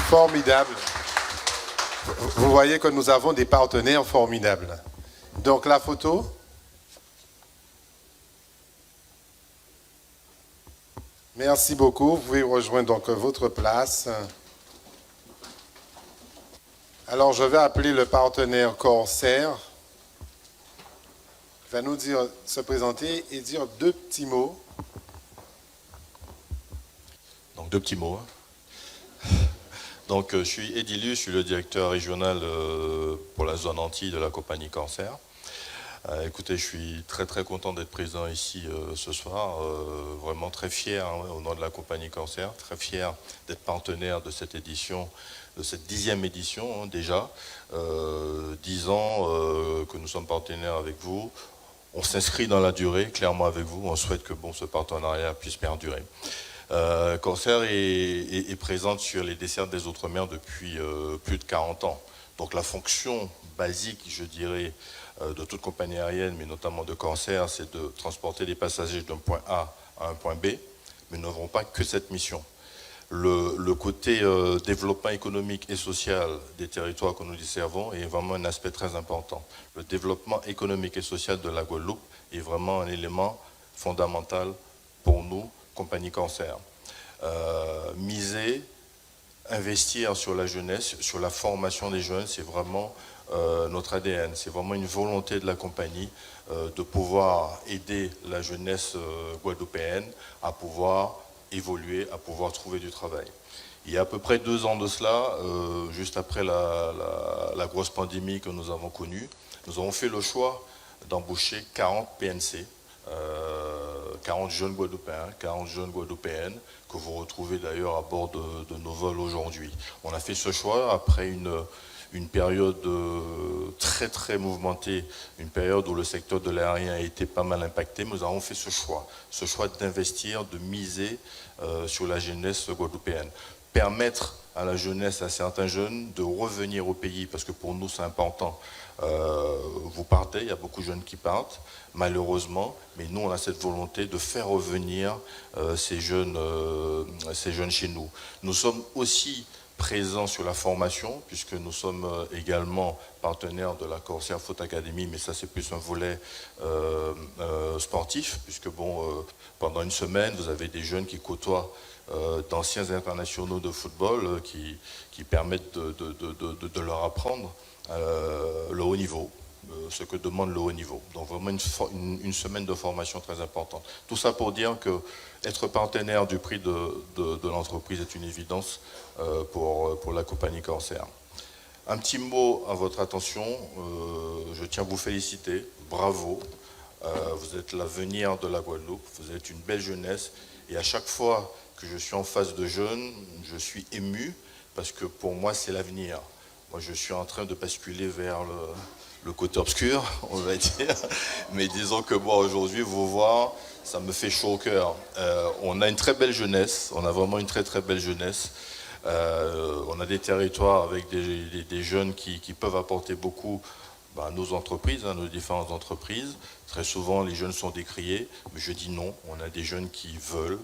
Formidable. Vous voyez que nous avons des partenaires formidables. Donc la photo. Merci beaucoup. Vous pouvez rejoindre donc votre place. Alors, je vais appeler le partenaire Corsair. Il va nous dire, se présenter et dire deux petits mots. Donc 2 petits mots. Donc je suis Edilu, je suis le directeur régional pour la zone Antilles de la compagnie Cancer. Écoutez, je suis très très content d'être présent ici ce soir, vraiment très fier au nom de la compagnie Cancer, très fier d'être partenaire de cette édition, de cette 10e édition déjà, 10 ans que nous sommes partenaires avec vous. On s'inscrit dans la durée, clairement avec vous, on souhaite que ce partenariat puisse perdurer. Cancer est présente sur les dessertes des Outre-mer depuis plus de 40 ans. Donc la fonction basique, je dirais, de toute compagnie aérienne, mais notamment de Cancer, c'est de transporter des passagers d'un point A à un point B, mais nous n'avons pas que cette mission. Le côté développement économique et social des territoires que nous desservons est vraiment un aspect très important. Le développement économique et social de la Guadeloupe est vraiment un élément fondamental pour nous, compagnie Cancer. Miser, investir sur la jeunesse, sur la formation des jeunes, c'est vraiment notre ADN. C'est vraiment une volonté de la compagnie de pouvoir aider la jeunesse guadeloupéenne à pouvoir évoluer, à pouvoir trouver du travail. Il y a à peu près 2 ans de cela, juste après la grosse pandémie que nous avons connue, nous avons fait le choix d'embaucher 40 PNC, 40 jeunes Guadeloupéens, 40 jeunes Guadeloupéennes, que vous retrouvez d'ailleurs à bord de nos vols aujourd'hui. On a fait ce choix après une période très très mouvementée, une période où le secteur de l'aérien a été pas mal impacté. Nous avons fait ce choix d'investir, de miser sur la jeunesse guadeloupéenne. Permettre à la jeunesse, à certains jeunes, de revenir au pays, parce que pour nous c'est important. Vous partez, il y a beaucoup de jeunes qui partent, malheureusement, mais nous on a cette volonté de faire revenir ces jeunes chez nous. Nous sommes aussi présents sur la formation, puisque nous sommes également partenaires de la Corsair Foot Academy, mais ça c'est plus un volet sportif, puisque pendant une semaine, vous avez des jeunes qui côtoient d'anciens internationaux de football qui permettent de leur apprendre le haut niveau, ce que demande le haut niveau. Donc vraiment une semaine de formation très importante. Tout ça pour dire que être partenaire du prix de l'entreprise est une évidence pour la compagnie Cancer. Un petit mot à votre attention, je tiens à vous féliciter, bravo, vous êtes l'avenir de la Guadeloupe, vous êtes une belle jeunesse, et à chaque fois que je suis en face de jeunes, je suis ému, parce que pour moi c'est l'avenir. Moi je suis en train de basculer vers le côté obscur, on va dire, mais disons que moi aujourd'hui, vous voir, ça me fait chaud au cœur. On a une très belle jeunesse, on a vraiment une très très belle jeunesse. On a des territoires avec des jeunes qui peuvent apporter beaucoup à nos entreprises, à nos différentes entreprises. Très souvent, les jeunes sont décriés, mais je dis non, on a des jeunes qui veulent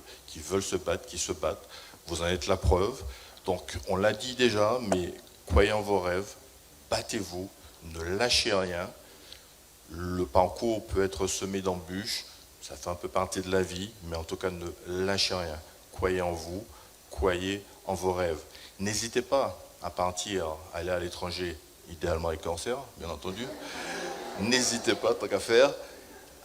se battre, qui se battent. Vous en êtes la preuve. Donc, on l'a dit déjà, mais croyez en vos rêves, battez-vous, ne lâchez rien. Le parcours peut être semé d'embûches, ça fait un peu partie de la vie, mais en tout cas, ne lâchez rien. Croyez en vous, croyez en vos rêves. N'hésitez pas à partir, aller à l'étranger, idéalement avec Cancer, bien entendu. N'hésitez pas, tant qu'à faire.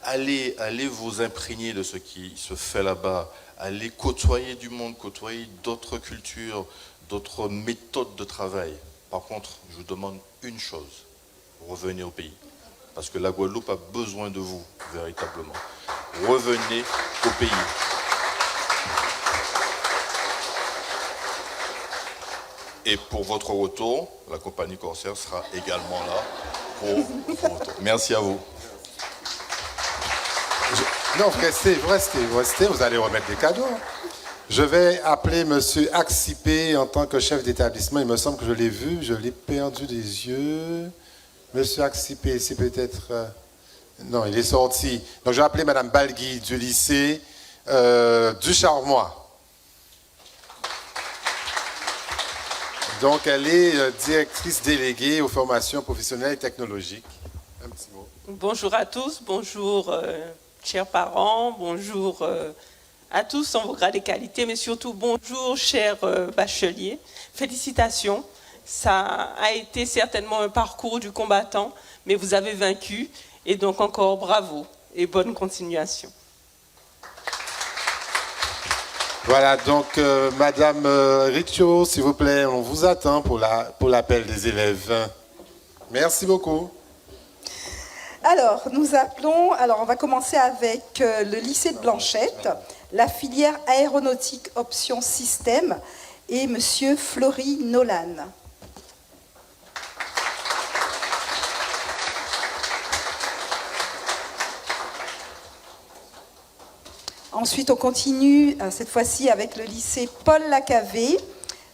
Allez vous imprégner de ce qui se fait là-bas. Allez côtoyer du monde, côtoyer d'autres cultures, d'autres méthodes de travail. Par contre, je vous demande une chose, revenez au pays. Parce que la Guadeloupe a besoin de vous, véritablement. Revenez au pays. Et pour votre retour, la compagnie Cancer sera également là pour votre retour. Merci à vous. Non, restez, vous allez remettre des cadeaux. Je vais appeler M. Axipé en tant que chef d'établissement. Il me semble que je l'ai vu, je l'ai perdu des yeux. M. Axipé, c'est peut-être... Non, il est sorti. Donc je vais appeler Mme Balgui du lycée du Charmois. Donc elle est directrice déléguée aux formations professionnelles et technologiques. Un petit mot. Bonjour à tous, bonjour chers parents, bonjour à tous en vos grades et qualités, mais surtout bonjour chers bacheliers. Félicitations, ça a été certainement un parcours du combattant, mais vous avez vaincu, et donc encore bravo et bonne continuation. Voilà, donc Madame Riccio, s'il vous plaît, on vous attend pour l'appel des élèves. Merci beaucoup. Alors, on va commencer avec le lycée de Blanchette, la filière aéronautique option système et Monsieur Flory Nolan. Ensuite, on continue cette fois-ci avec le lycée Paul Lacavé,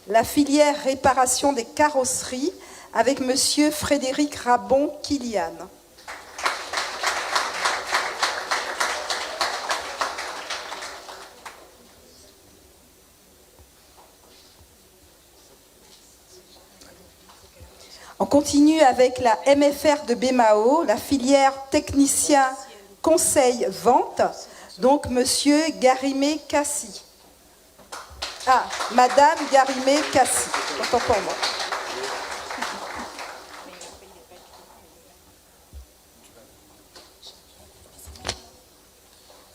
la filière réparation des carrosseries avec Monsieur Frédéric Rabon-Kilian. On continue avec la MFR de Bémao, la filière technicien conseil vente, donc Monsieur Garimé Cassi. Ah, Madame Garimé Cassi, autant pour moi.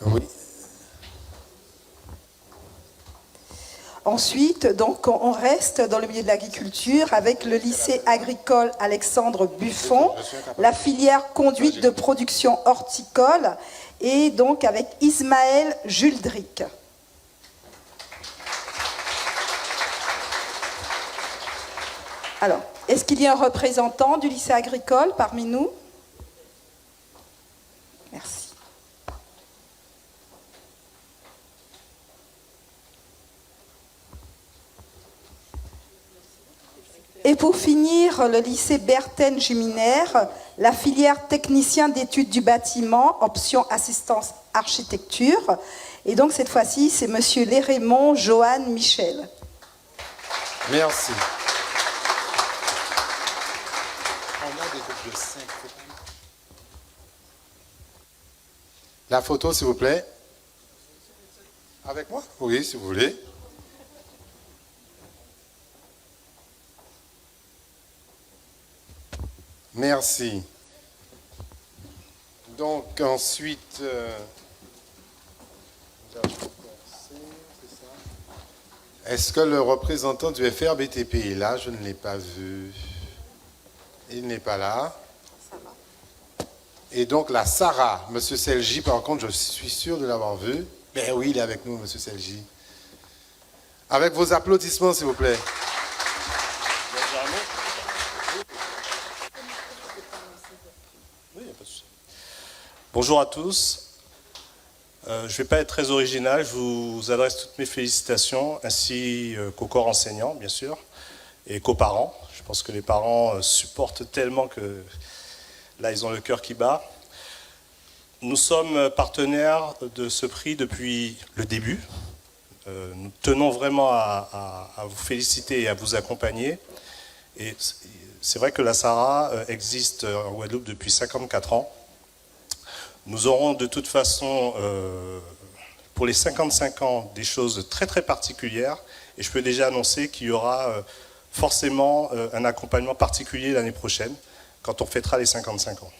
Oui. Ensuite, donc, on reste dans le milieu de l'agriculture avec le lycée agricole Alexandre Buffon, la filière conduite de production horticole et donc avec Ismaël Juldric. Alors, est-ce qu'il y a un représentant du lycée agricole parmi nous? Merci. Et pour finir, le lycée Berthène-Juminaire, la filière technicien d'études du bâtiment, option assistance architecture. Et donc cette fois-ci, c'est Monsieur Léraymond Johan Michel. Merci. La photo, s'il vous plaît. Avec moi? Oui, si vous voulez. Merci. Donc ensuite, est-ce que le représentant du FRBTP est là? Je ne l'ai pas vu. Il n'est pas là. Et donc la Sarah, Monsieur Selji, par contre, je suis sûr de l'avoir vu. Ben oui, il est avec nous, Monsieur Selji. Avec vos applaudissements, s'il vous plaît. Bonjour à tous. Je ne vais pas être très original, je vous adresse toutes mes félicitations, ainsi qu'au corps enseignant, bien sûr, et qu'aux parents. Je pense que les parents supportent tellement que là, ils ont le cœur qui bat. Nous sommes partenaires de ce prix depuis le début. Nous tenons vraiment à vous féliciter et à vous accompagner. Et c'est vrai que la SARA existe en Guadeloupe depuis 54 ans. Nous aurons de toute façon, pour les 55 ans, des choses très très particulières. Et je peux déjà annoncer qu'il y aura forcément un accompagnement particulier l'année prochaine, quand on fêtera les 55 ans.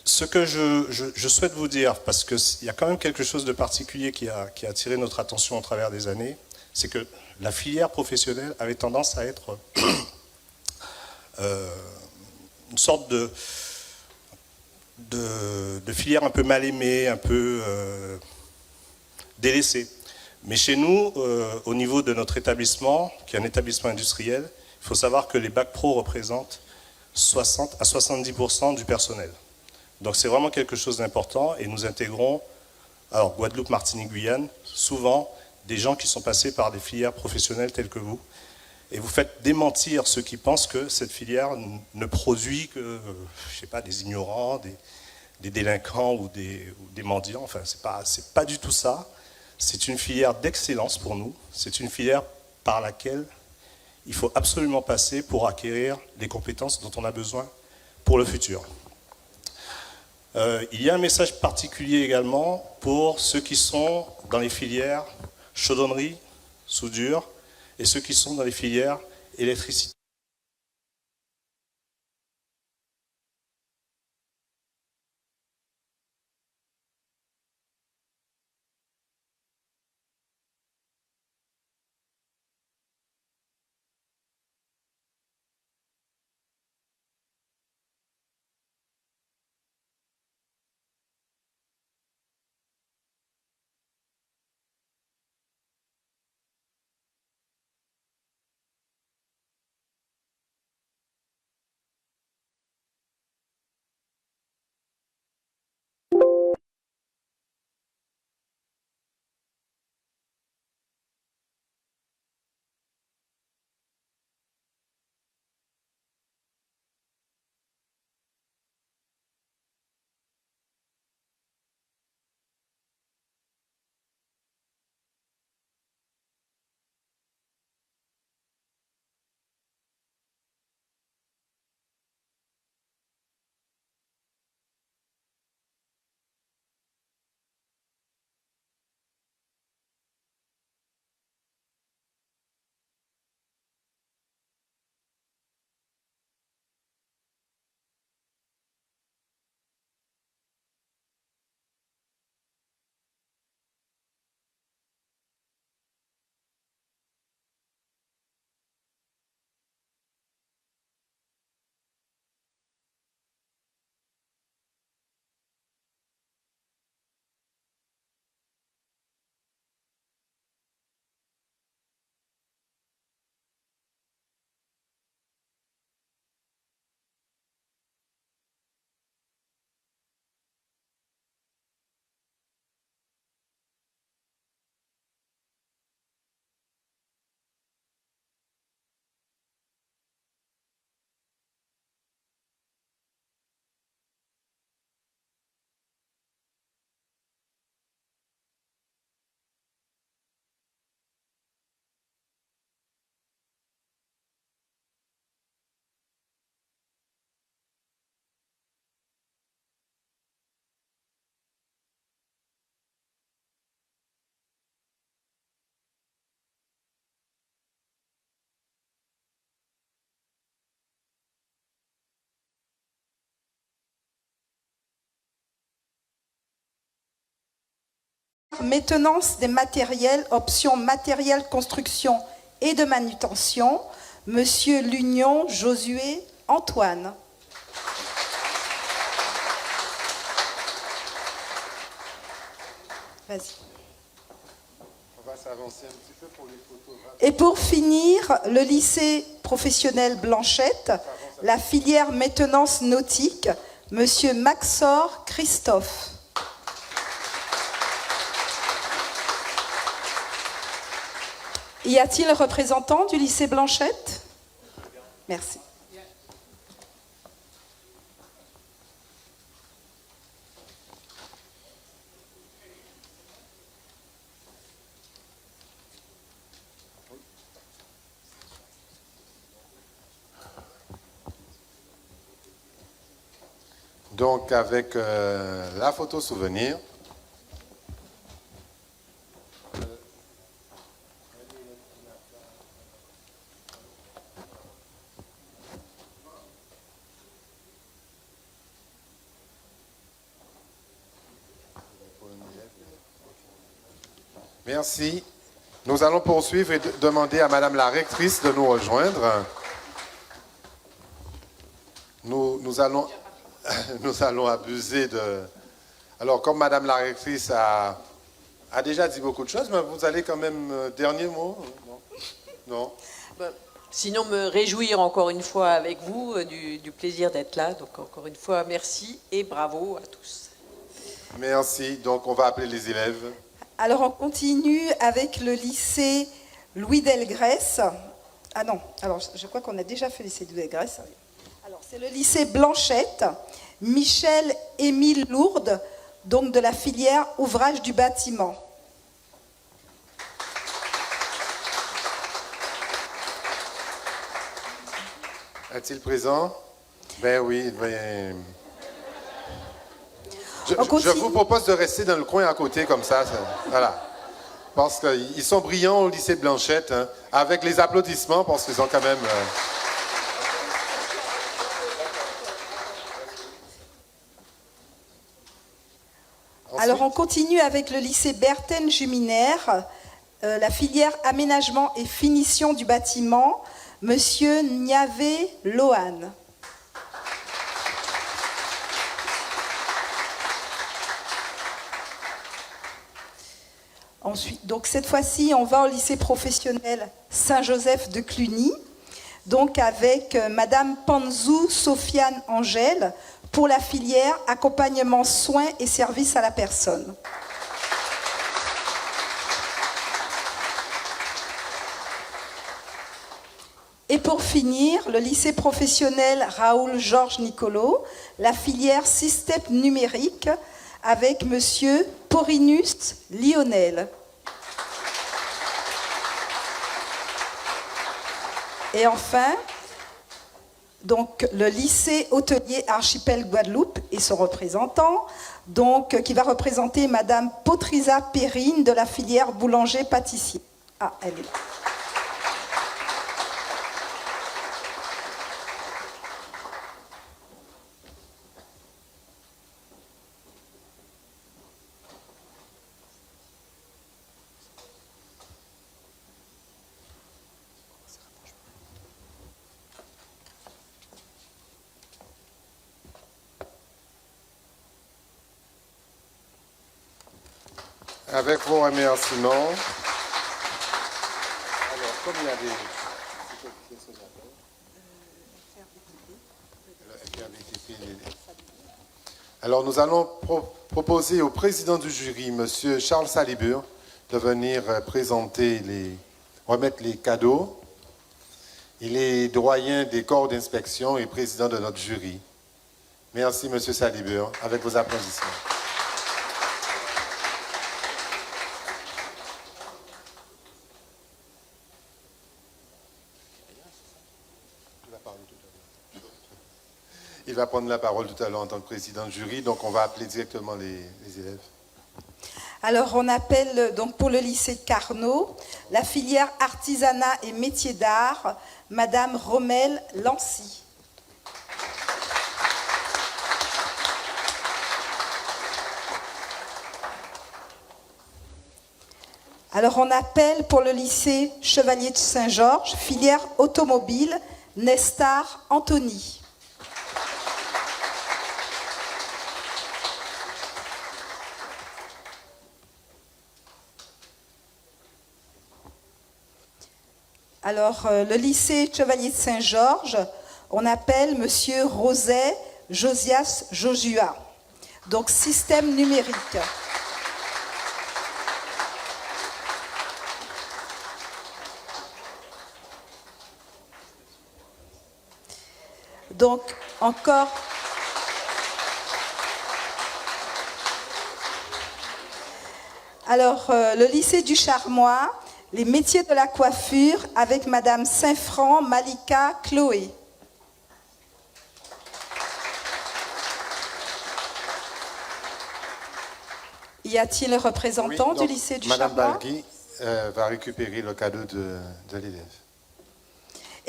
Ce que je souhaite vous dire, parce qu'il y a quand même quelque chose de particulier qui a attiré notre attention au travers des années, c'est que la filière professionnelle avait tendance à être une sorte de filière un peu mal aimée, un peu délaissée. Mais chez nous, au niveau de notre établissement, qui est un établissement industriel, il faut savoir que les bacs pro représentent 60 à 70% du personnel. Donc c'est vraiment quelque chose d'important et nous intégrons, alors Guadeloupe, Martinique, Guyane, souvent des gens qui sont passés par des filières professionnelles telles que vous. Et vous faites démentir ceux qui pensent que cette filière ne produit que, je sais pas, des ignorants, des délinquants ou des mendiants. Enfin, c'est pas du tout ça. C'est une filière d'excellence pour nous. C'est une filière par laquelle il faut absolument passer pour acquérir les compétences dont on a besoin pour le futur. Il y a un message particulier également pour ceux qui sont dans les filières chaudronnerie, soudure, et ceux qui sont dans les filières électricité. maintenance des matériels, option matériel construction et de manutention, Monsieur Lunion Josué Antoine. Vas-y. On va s'avancer un petit peu pour les photos. Et pour finir, le lycée professionnel Blanchette, la filière maintenance nautique, Monsieur Maxor Christophe. Y a-t-il un représentant du lycée Blanchette? Merci. Donc avec la photo souvenir. Merci. Nous allons poursuivre et demander à Madame la rectrice de nous rejoindre. Nous allons abuser de... Alors, comme Madame la rectrice a déjà dit beaucoup de choses, mais vous allez quand même... dernier mot? Non. Sinon, me réjouir encore une fois avec vous du plaisir d'être là. Donc, encore une fois, merci et bravo à tous. Merci. Donc, on va appeler les élèves. Alors, on continue avec le lycée Louis Delgrès. Ah non, alors je crois qu'on a déjà fait le lycée Louis Delgrès. Alors, c'est le lycée Blanchette, Michel-Émile Lourdes, donc de la filière ouvrage du bâtiment. Est-il présent? Ben oui. Ben... Je vous propose de rester dans le coin à côté comme ça. Voilà. Parce qu'ils sont brillants au lycée Blanchette, hein, avec les applaudissements, parce qu'ils ont quand même... Alors, on continue avec le lycée Berthen Juminaire, la filière aménagement et finition du bâtiment, Monsieur Niavé Lohan. Ensuite, donc cette fois-ci, on va au lycée professionnel Saint-Joseph de Cluny, donc avec Madame Panzou Sofiane Angèle pour la filière accompagnement soins et services à la personne. Et pour finir, le lycée professionnel Raoul Georges Nicolo, la filière système numérique avec Monsieur Porinus Lionel. Et enfin, donc, le lycée hôtelier Archipel Guadeloupe et son représentant, donc, qui va représenter Madame Potrisa Perrine de la filière boulanger-pâtissier. Ah, elle est là. Avec vos remerciements. Alors, comme il y a des... Alors, nous allons proposer au président du jury, M. Charles Salibur, de venir remettre les cadeaux. Il est doyen des corps d'inspection et président de notre jury. Merci, M. Salibur, avec vos applaudissements. Il va prendre la parole tout à l'heure en tant que président de jury, donc on va appeler directement les élèves. Alors, on appelle donc pour le lycée de Carnot, la filière artisanat et métiers d'art, Madame Rommel Lancy. Alors on appelle pour le lycée Chevalier de Saint-Georges, filière automobile, Nestar Anthony. Alors le lycée Chevalier de Saint-Georges, on appelle Monsieur Roset Josias Jojua. Donc système numérique. Donc, encore. Alors, le lycée du Charmois, les métiers de la coiffure avec Madame Saint-Franc, Malika, Chloé. Y a-t-il un représentant du lycée du Madame Charmois? Balgui va récupérer le cadeau de l'élève.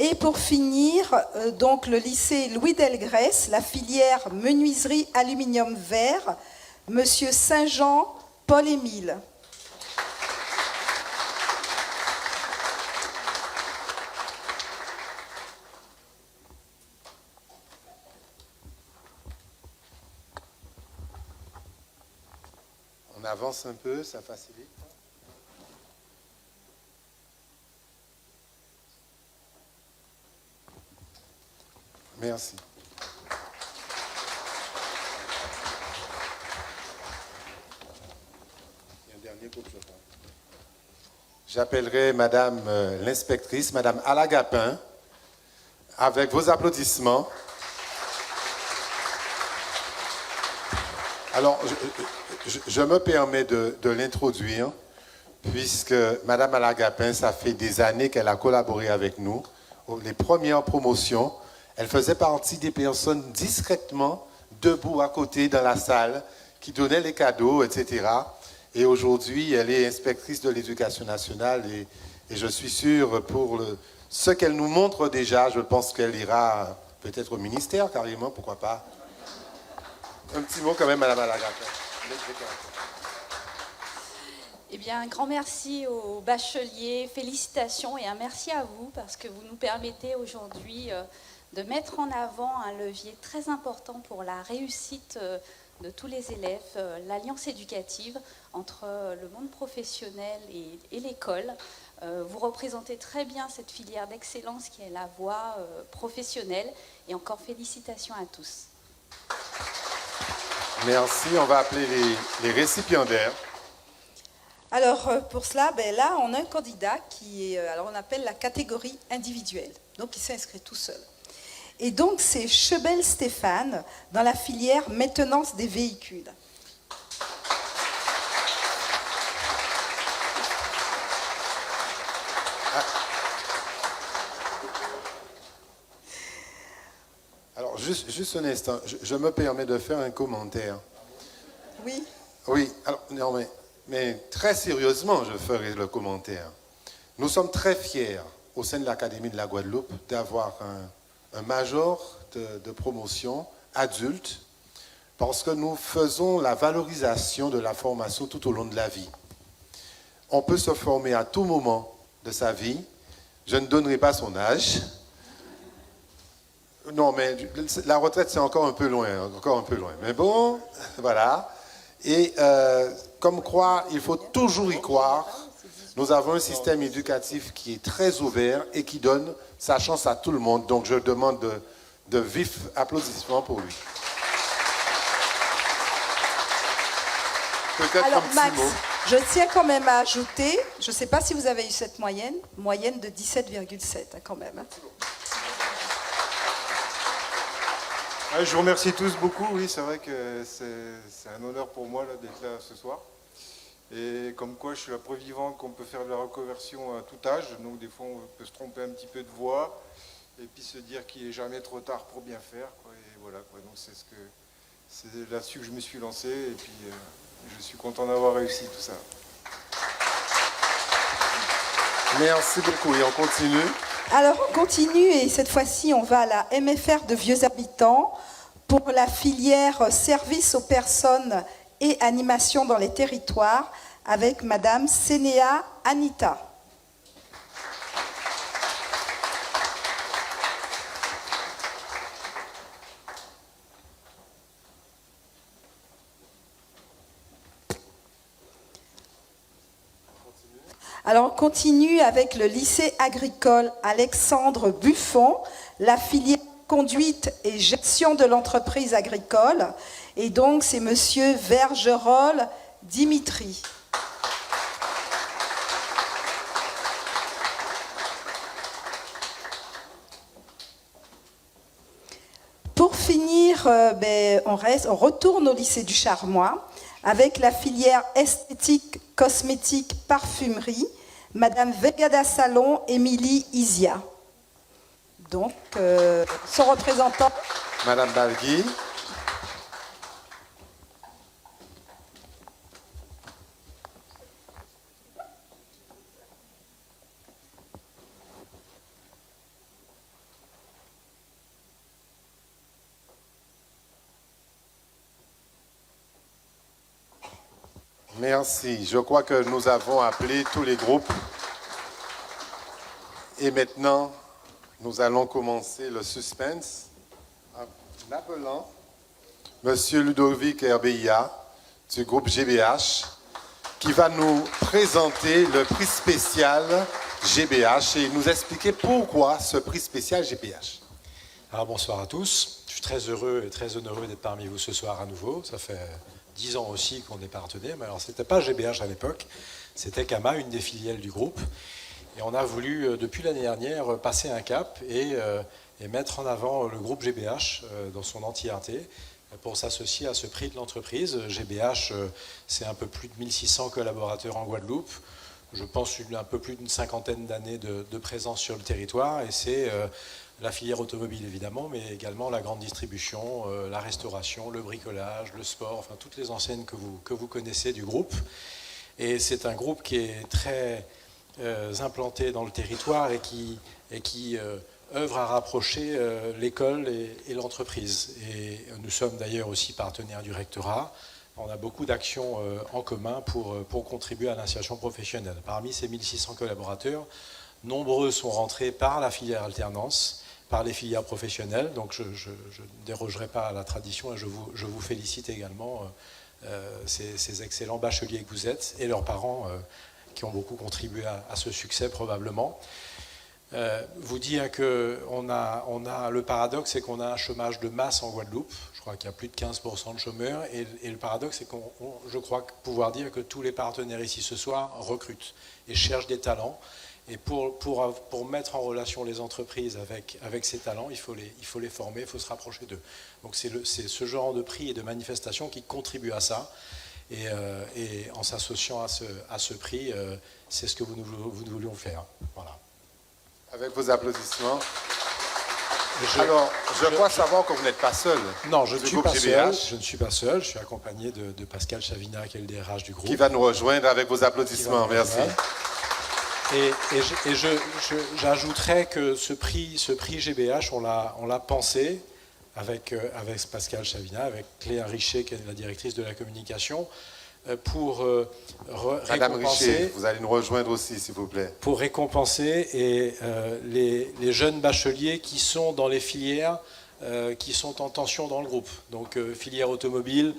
Et pour finir, donc le lycée Louis Delgrès, la filière menuiserie aluminium vert, Monsieur Saint-Jean, Paul-Émile. On avance un peu, ça facilite. Merci. Il y a un dernier pour que je parle. J'appellerai Madame l'inspectrice, Madame Alagapin, avec vos applaudissements. Alors, je me permets de l'introduire, puisque Madame Alagapin, ça fait des années qu'elle a collaboré avec nous. Les premières promotions, elle faisait partie des personnes discrètement debout à côté dans la salle, qui donnaient les cadeaux, etc. Et aujourd'hui, elle est inspectrice de l'éducation nationale et je suis sûr, pour ce qu'elle nous montre déjà, je pense qu'elle ira peut-être au ministère carrément, pourquoi pas. Un petit mot quand même, Madame Alagapin. Eh bien, un grand merci aux bacheliers, félicitations et un merci à vous parce que vous nous permettez aujourd'hui de mettre en avant un levier très important pour la réussite de tous les élèves, l'alliance éducative entre le monde professionnel et l'école. Vous représentez très bien cette filière d'excellence qui est la voie professionnelle et encore félicitations à tous. Merci, on va appeler les récipiendaires. Alors pour cela, là on a un candidat qui est, alors on appelle la catégorie individuelle, donc il s'inscrit tout seul. Et donc c'est Chebel Stéphane dans la filière maintenance des véhicules. Alors juste un instant, je me permets de faire un commentaire. Oui. Oui, alors non mais très sérieusement, je ferai le commentaire. Nous sommes très fiers au sein de l'Académie de la Guadeloupe d'avoir un major de promotion adulte parce que nous faisons la valorisation de la formation tout au long de la vie. On peut se former à tout moment de sa vie. Je ne donnerai pas son âge. Non, mais la retraite, c'est encore un peu loin. Mais bon, voilà. Et comme quoi, il faut toujours y croire. Nous avons un système éducatif qui est très ouvert et qui donne sa chance à tout le monde. Donc, je demande de vifs applaudissements pour lui. Alors, Max, je tiens quand même à ajouter, je ne sais pas si vous avez eu cette moyenne de 17,7 quand même. Ouais, je vous remercie tous beaucoup. Oui, c'est vrai que c'est un honneur pour moi d'être là ce soir. Et comme quoi, je suis la preuve vivante qu'on peut faire de la reconversion à tout âge. Donc des fois, on peut se tromper un petit peu de voie et puis se dire qu'il n'est jamais trop tard pour bien faire, quoi. Et voilà, quoi. Donc c'est là-dessus que je me suis lancé et puis je suis content d'avoir réussi tout ça. Merci beaucoup et on continue. Alors on continue et cette fois-ci on va à la MFR de Vieux Habitants pour la filière service aux personnes et animation dans les territoires avec Madame Sénéa Anita. Alors on continue avec le lycée agricole Alexandre Buffon, la filière conduite et gestion de l'entreprise agricole. Et donc c'est monsieur Vergerol Dimitri. Pour finir, on retourne au lycée du Charmois avec la filière esthétique, cosmétique, parfumerie, Madame Vegada Salon, Émilie Isia. Donc, son représentant. Madame Balgui. Merci. Je crois que nous avons appelé tous les groupes. Et maintenant, nous allons commencer le suspense en appelant M. Ludovic Herbeia du groupe GBH qui va nous présenter le prix spécial GBH et nous expliquer pourquoi ce prix spécial GBH. Alors bonsoir à tous. Je suis très heureux et très honoreux d'être parmi vous ce soir à nouveau. Ça fait 10 ans aussi qu'on est partenaires, mais alors c'était pas GBH à l'époque, c'était Kama, une des filiales du groupe. Et on a voulu, depuis l'année dernière, passer un cap et mettre en avant le groupe GBH dans son entièreté pour s'associer à ce prix de l'entreprise. GBH, c'est un peu plus de 1600 collaborateurs en Guadeloupe. Je pense un peu plus d'une cinquantaine d'années de présence sur le territoire. Et c'est la filière automobile, évidemment, mais également la grande distribution, la restauration, le bricolage, le sport, enfin toutes les enseignes que vous connaissez du groupe. Et c'est un groupe qui est très implanté dans le territoire et qui œuvre à rapprocher l'école et l'entreprise. Et nous sommes d'ailleurs aussi partenaires du rectorat. On a beaucoup d'actions en commun pour contribuer à l'insertion professionnelle. Parmi ces 1600 collaborateurs, nombreux sont rentrés par la filière alternance, par les filières professionnelles. Donc je ne dérogerai pas à la tradition et je vous félicite également ces excellents bacheliers que vous êtes et leurs parents qui ont beaucoup contribué à ce succès probablement. Vous dire que le paradoxe, c'est qu'on a un chômage de masse en Guadeloupe. Je crois qu'il y a plus de 15% de chômeurs. Et le paradoxe, c'est je crois pouvoir dire que tous les partenaires ici ce soir recrutent et cherchent des talents. Et pour mettre en relation les entreprises avec ces talents, il faut les former, il faut se rapprocher d'eux. Donc c'est ce genre de prix et de manifestations qui contribuent à ça. Et en s'associant à ce prix, c'est ce que nous voulions faire. Voilà. Avec vos applaudissements. Alors, je crois savoir que vous n'êtes pas seul. Non, je ne suis pas seul. Je ne suis pas seul. Je suis accompagné de Pascal Chavina, qui est le DRH du groupe. Qui va nous rejoindre avec vos applaudissements. Merci. Et j'ajouterais que ce prix GBH, on l'a pensé avec Pascal Chavina, avec Cléa Richer, qui est la directrice de la communication, pour Madame récompenser... Richer, vous allez nous rejoindre aussi, s'il vous plaît. Pour récompenser les jeunes bacheliers qui sont dans les filières qui sont en tension dans le groupe. Donc filière automobile,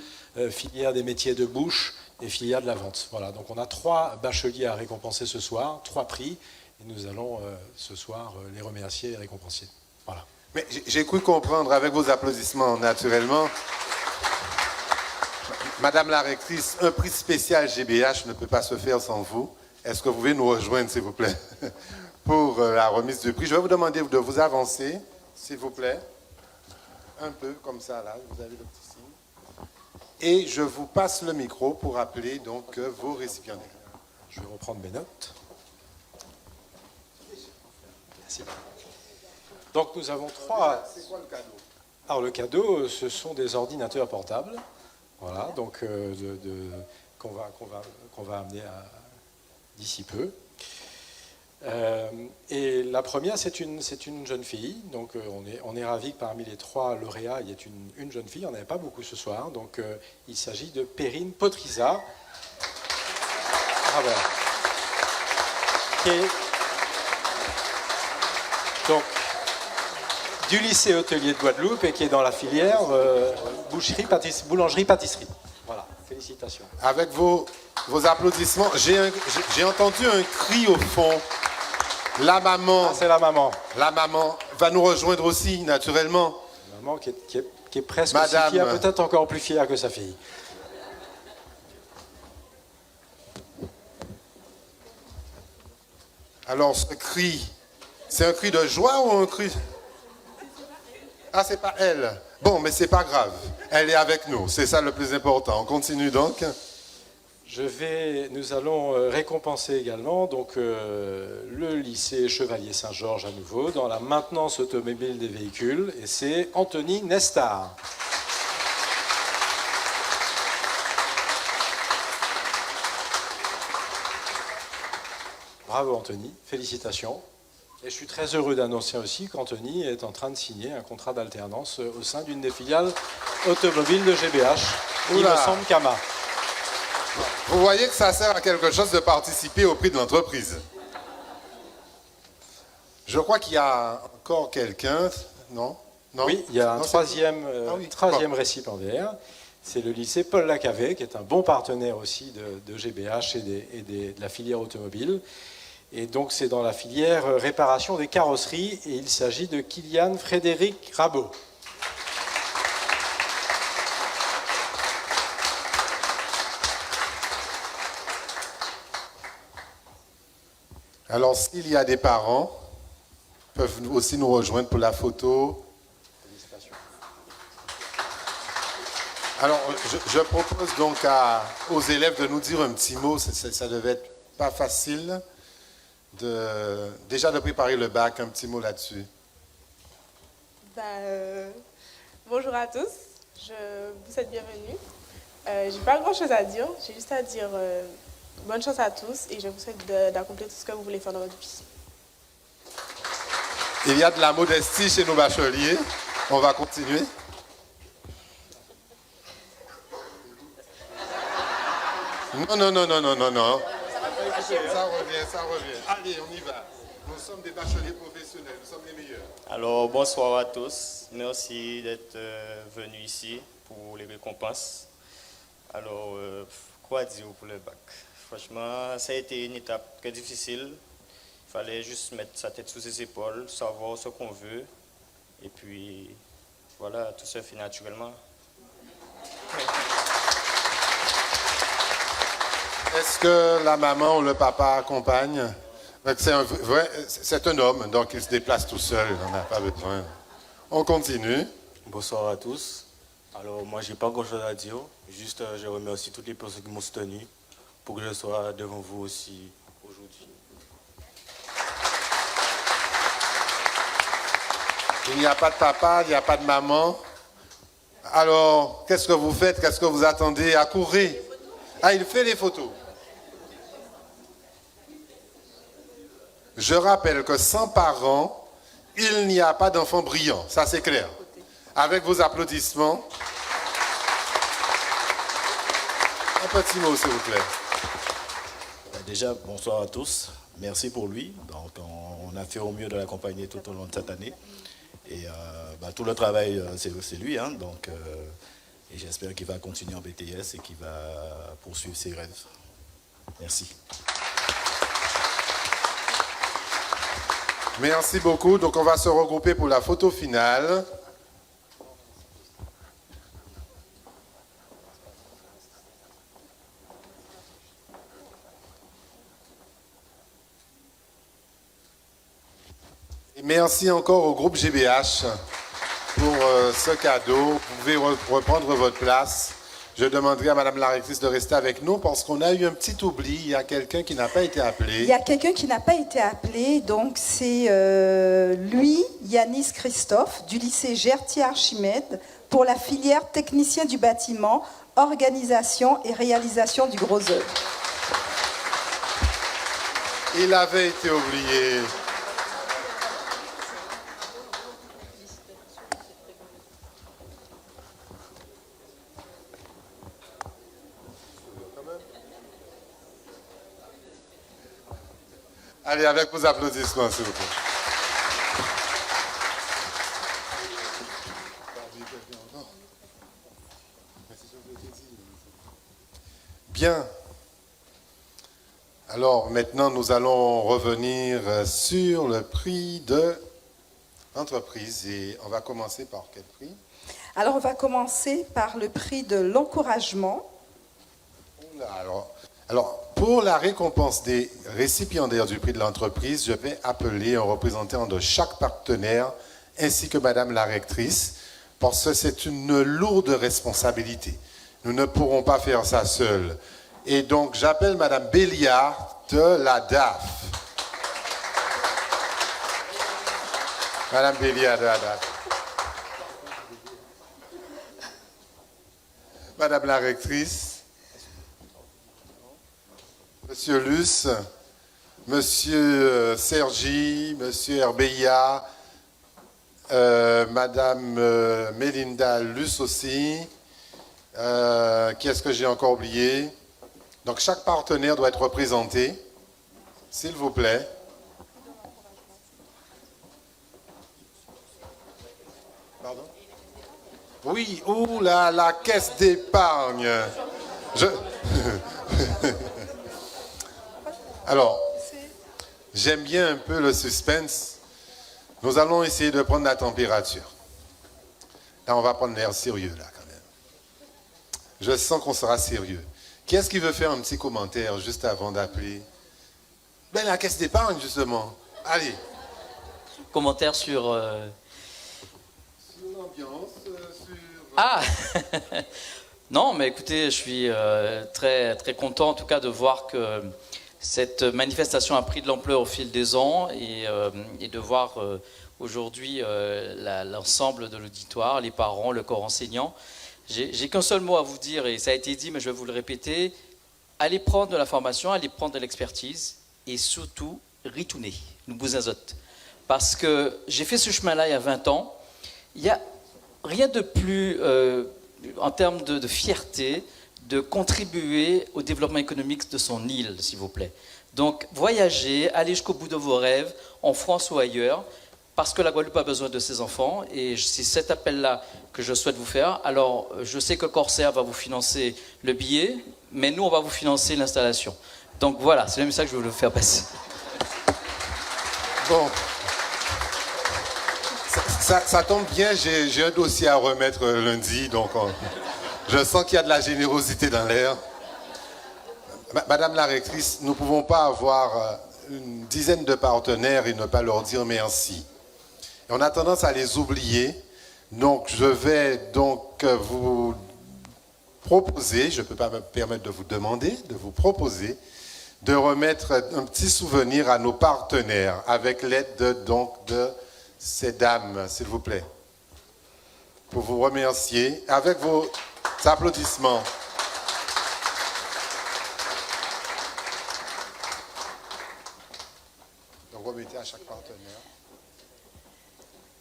filière des métiers de bouche et filière de la vente. Voilà, donc on a 3 bacheliers à récompenser ce soir, 3 prix, et nous allons ce soir les remercier et récompenser. Voilà. Mais j'ai cru comprendre avec vos applaudissements, naturellement. Madame la rectrice, un prix spécial GBH ne peut pas se faire sans vous. Est-ce que vous pouvez nous rejoindre, s'il vous plaît, pour la remise du prix? Je vais vous demander de vous avancer, s'il vous plaît. Un peu, comme ça, là, vous avez le petit signe. Et je vous passe le micro pour appeler donc vos récipiendaires. Je vais reprendre mes notes. Merci. Donc nous avons 3... C'est quoi le cadeau? Alors le cadeau, ce sont des ordinateurs portables. Voilà, donc qu'on va amener d'ici peu. Et la première, c'est une jeune fille. Donc on est ravis que parmi les 3 lauréats, il y ait une jeune fille. On n'avait pas beaucoup ce soir. Donc il s'agit de Perrine Potriza. Bravo. qui est donc du lycée hôtelier de Guadeloupe et qui est dans la filière boulangerie-pâtisserie. Voilà, félicitations. Avec vos applaudissements, j'ai entendu un cri au fond. La maman. Ah, c'est la maman. La maman va nous rejoindre aussi, naturellement. La maman qui est presque Madame. aussi fière, peut-être encore plus fière que sa fille. Alors, ce cri, c'est un cri de joie ou un cri... Ah, c'est pas elle. Bon, mais c'est pas grave. Elle est avec nous. C'est ça le plus important. On continue donc. Nous allons récompenser également donc, le lycée Chevalier Saint-Georges à nouveau dans la maintenance automobile des véhicules. Et c'est Anthony Nestar. Bravo Anthony, félicitations. Et je suis très heureux d'annoncer aussi qu'Anthony est en train de signer un contrat d'alternance au sein d'une des filiales automobiles de GBH, il me semble Kama. Vous voyez que ça sert à quelque chose de participer au prix de l'entreprise. Je crois qu'il y a encore quelqu'un, non? Oui, il y a un troisième récipiendaire. C'est le lycée Paul Lacavé, qui est un bon partenaire aussi de GBH et de la filière automobile. Et donc c'est dans la filière réparation des carrosseries et il s'agit de Kylian Frédéric Rabot. Alors s'il y a des parents, peuvent aussi nous rejoindre pour la photo. Alors je propose donc aux élèves de nous dire un petit mot, ça devait être pas facile. Déjà de préparer le bac, un petit mot là-dessus. Bonjour à tous, vous êtes bienvenus. J'ai pas grand-chose à dire, j'ai juste à dire bonne chance à tous et je vous souhaite d'accomplir tout ce que vous voulez faire dans votre vie. Il y a de la modestie chez nos bacheliers, on va continuer. Non. Ça revient. Allez, on y va. Nous sommes des bacheliers professionnels, nous sommes les meilleurs. Alors, bonsoir à tous. Merci d'être venus ici pour les récompenses. Alors, quoi dire pour le bac? Franchement, ça a été une étape très difficile. Il fallait juste mettre sa tête sous ses épaules, savoir ce qu'on veut. Et puis, voilà, tout se fait naturellement. Est-ce que la maman ou le papa accompagne? C'est un homme, donc il se déplace tout seul, on n'a pas besoin. On continue. Bonsoir à tous. Alors moi, j'ai pas grand-chose à dire. Juste, je remercie toutes les personnes qui m'ont soutenu pour que je sois devant vous aussi aujourd'hui. Il n'y a pas de papa, il n'y a pas de maman. Alors, qu'est-ce que vous faites? Qu'est-ce que vous attendez? À courir. Ah, il fait les photos. Je rappelle que sans parents, il n'y a pas d'enfant brillant. Ça, c'est clair. Avec vos applaudissements. Un petit mot, s'il vous plaît. Déjà, bonsoir à tous. Merci pour lui. Donc, on a fait au mieux de l'accompagner tout au long de cette année. Et tout le travail, c'est lui. Hein, donc, et j'espère qu'il va continuer en BTS et qu'il va poursuivre ses rêves. Merci. Merci beaucoup. Donc, on va se regrouper pour la photo finale. Et merci encore au groupe GBH pour ce cadeau. Vous pouvez reprendre votre place. Je demanderai à Madame la rectrice de rester avec nous parce qu'on a eu un petit oubli. Il y a quelqu'un qui n'a pas été appelé. Il y a quelqu'un qui n'a pas été appelé, donc c'est lui, Yanis Christophe, du lycée Gertier-Archimède, pour la filière technicien du bâtiment, organisation et réalisation du gros œuvre. Il avait été oublié. Allez, avec vos applaudissements, s'il vous plaît. Bien. Alors maintenant, nous allons revenir sur le prix de l'entreprise et on va commencer par quel prix? Alors, on va commencer par le prix de l'encouragement. Alors, pour la récompense des récipiendaires du prix de l'entreprise, je vais appeler un représentant de chaque partenaire ainsi que Madame la rectrice parce que c'est une lourde responsabilité. Nous ne pourrons pas faire ça seuls. Et donc, j'appelle Madame Béliard de la DAF. Madame Béliard de la DAF. Madame la rectrice, Monsieur Luce, Monsieur Sergi, Monsieur Herbeya, Madame Mélinda Luce aussi. Qui est-ce que j'ai encore oublié? Donc chaque partenaire doit être représenté, s'il vous plaît. Pardon? Oui, ou la caisse d'épargne. Alors, j'aime bien un peu le suspense. Nous allons essayer de prendre la température. Là, on va prendre l'air sérieux, là, quand même. Je sens qu'on sera sérieux. Qui est-ce qui veut faire un petit commentaire juste avant d'appeler? Ben, la caisse d'épargne, justement. Allez. Commentaire sur... Sur l'ambiance, sur... Ah Non, mais écoutez, je suis très, très content en tout cas de voir que cette manifestation a pris de l'ampleur au fil des ans et de voir aujourd'hui l'ensemble de l'auditoire, les parents, le corps enseignant. J'ai qu'un seul mot à vous dire, et ça a été dit, mais je vais vous le répéter. Allez prendre de la formation, allez prendre de l'expertise, et surtout, ritournez, nous vous azote. Parce que j'ai fait ce chemin-là il y a 20 ans. Il n'y a rien de plus, en termes de fierté, de contribuer au développement économique de son île, s'il vous plaît. Donc, voyagez, allez jusqu'au bout de vos rêves, en France ou ailleurs, parce que la Guadeloupe a besoin de ses enfants, et c'est cet appel-là que je souhaite vous faire. Alors, je sais que Corsair va vous financer le billet, mais nous, on va vous financer l'installation. Donc voilà, c'est même ça que je voulais vous faire passer. Bon. Ça tombe bien, j'ai un dossier à remettre lundi, donc je sens qu'il y a de la générosité dans l'air. Madame la rectrice, nous ne pouvons pas avoir une dizaine de partenaires et ne pas leur dire merci. Et on a tendance à les oublier. Donc, je vais donc vous proposer, je ne peux pas me permettre de vous demander, de vous proposer de remettre un petit souvenir à nos partenaires avec l'aide de ces dames, s'il vous plaît, pour vous remercier avec vos applaudissements. Donc, remettez à chaque partenaire.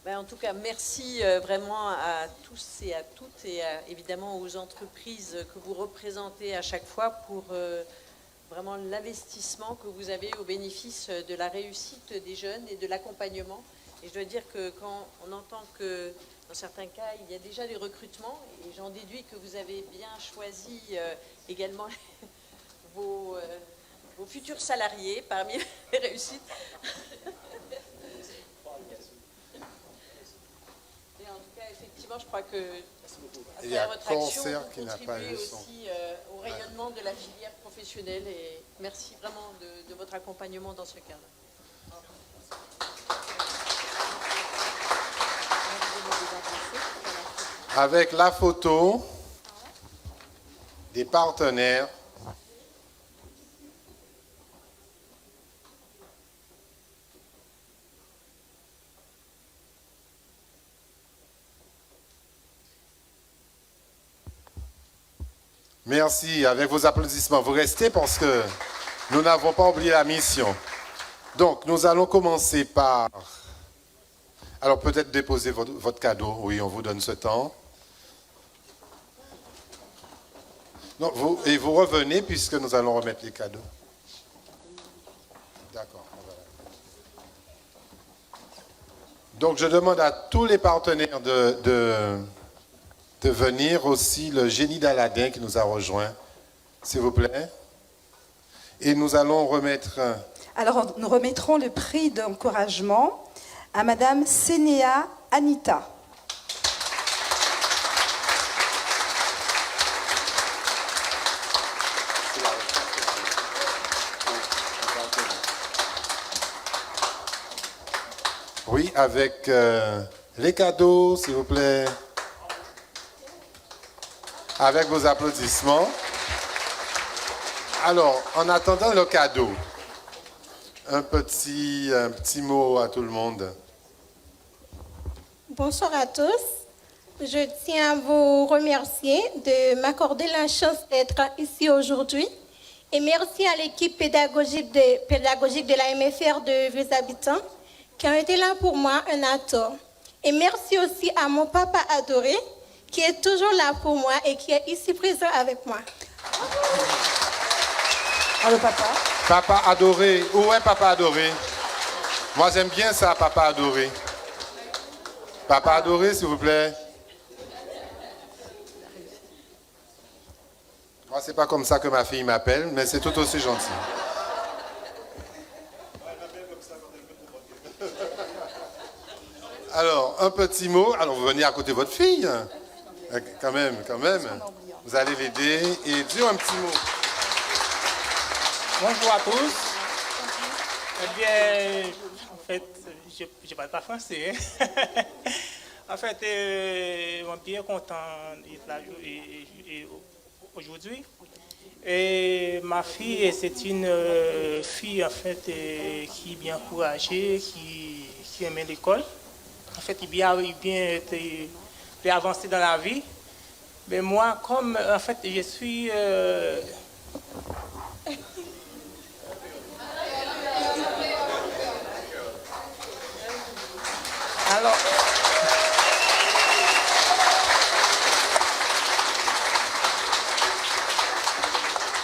En tout cas, merci vraiment à tous et à toutes et évidemment aux entreprises que vous représentez à chaque fois pour vraiment l'investissement que vous avez au bénéfice de la réussite des jeunes et de l'accompagnement. Et je dois dire que quand on entend que dans certains cas, il y a déjà des recrutements, et j'en déduis que vous avez bien choisi également vos futurs salariés parmi les réussites. Effectivement, je crois que à travers votre action, vous contribuez aussi au rayonnement de la filière professionnelle et merci vraiment de votre accompagnement dans ce cadre. Avec la photo des partenaires. Merci, avec vos applaudissements. Vous restez parce que nous n'avons pas oublié la mission. Donc, nous allons commencer par... Alors, peut-être déposer votre cadeau. Oui, on vous donne ce temps. Non, vous revenez puisque nous allons remettre les cadeaux. D'accord. Donc je demande à tous les partenaires de venir, aussi le génie d'Aladin qui nous a rejoints, s'il vous plaît. Et nous allons remettre... Alors, nous remettrons le prix d'encouragement à Madame Sénéa Anita. Oui, avec les cadeaux, s'il vous plaît. Avec vos applaudissements. Alors, en attendant le cadeau, un petit mot à tout le monde. Bonsoir à tous. Je tiens à vous remercier de m'accorder la chance d'être ici aujourd'hui. Et merci à l'équipe pédagogique de la MFR de Vieux Habitants qui ont été là pour moi un atout. Et merci aussi à mon papa adoré qui est toujours là pour moi et qui est ici présent avec moi. Oh, le papa. Papa adoré. Où est papa adoré? Moi, j'aime bien ça, papa adoré. Papa adoré, s'il vous plaît. Moi, c'est pas comme ça que ma fille m'appelle, mais c'est tout aussi gentil. Alors, un petit mot. Alors, vous venez à côté de votre fille. Quand même. Vous allez l'aider. Et dis un petit mot. Bonjour à tous. Eh bien, en fait, je ne parle pas français. En fait, je suis bien content d'être là aujourd'hui. Et ma fille, c'est une fille en fait qui est bien encouragée, qui aime l'école. En fait, il bien avancé dans la vie. Mais moi, comme en fait, je suis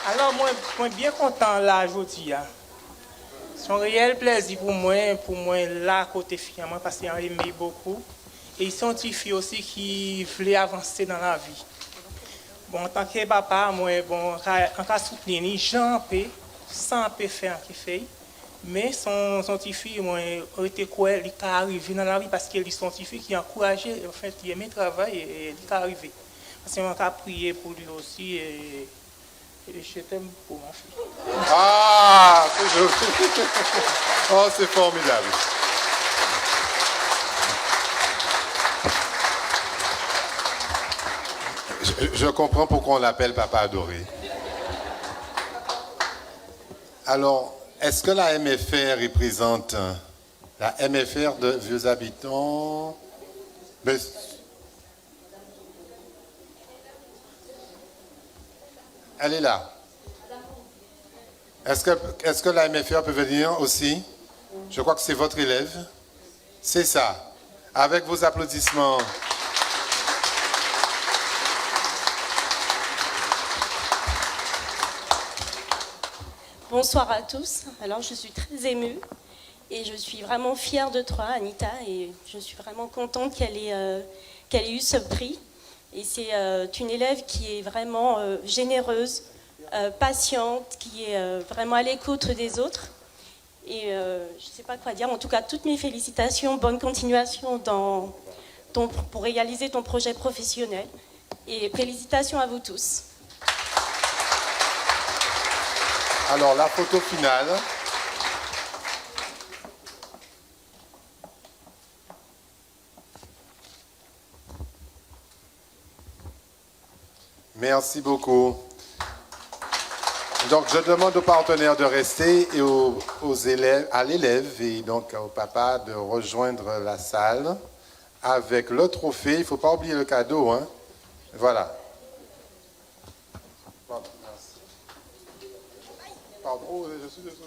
alors moi, bien content là aujourd'hui. C'est un réel plaisir pour moi là côté fièrement parce qu'ils ont aimé beaucoup. Et ils sont des filles aussi qui voulaient avancer dans la vie. Bon, en tant que papa, moi, bon, quand je soutenir, j'en peux, sans peu faire ce qu'il fait. Mais son fille, moi, a été quoi, il est arrivé dans la vie parce qu'il sont filles qui encouragé, en fait, il aimait le travail et il est arrivé. Parce qu'on a prié pour lui aussi et je t'aime pour ma fille. Ah, c'est joli. Oh, c'est formidable. Je comprends pourquoi on l'appelle Papa Adoré. Alors, est-ce que la MFR représente la MFR de Vieux Habitants? Elle est là. Est-ce que la MFR peut venir aussi? Je crois que c'est votre élève. C'est ça. Avec vos applaudissements. Bonsoir à tous. Alors, je suis très émue et je suis vraiment fière de toi, Anita, et je suis vraiment contente qu'elle ait eu ce prix. Et c'est une élève qui est vraiment généreuse, patiente, qui est vraiment à l'écoute des autres. Et je ne sais pas quoi dire. En tout cas, toutes mes félicitations, bonne continuation pour réaliser ton projet professionnel. Et félicitations à vous tous. Alors, la photo finale. Merci beaucoup. Donc, je demande aux partenaires de rester et aux élèves, à l'élève et donc au papa de rejoindre la salle avec le trophée. Il ne faut pas oublier le cadeau, hein. Voilà. Pardon, je suis désolé.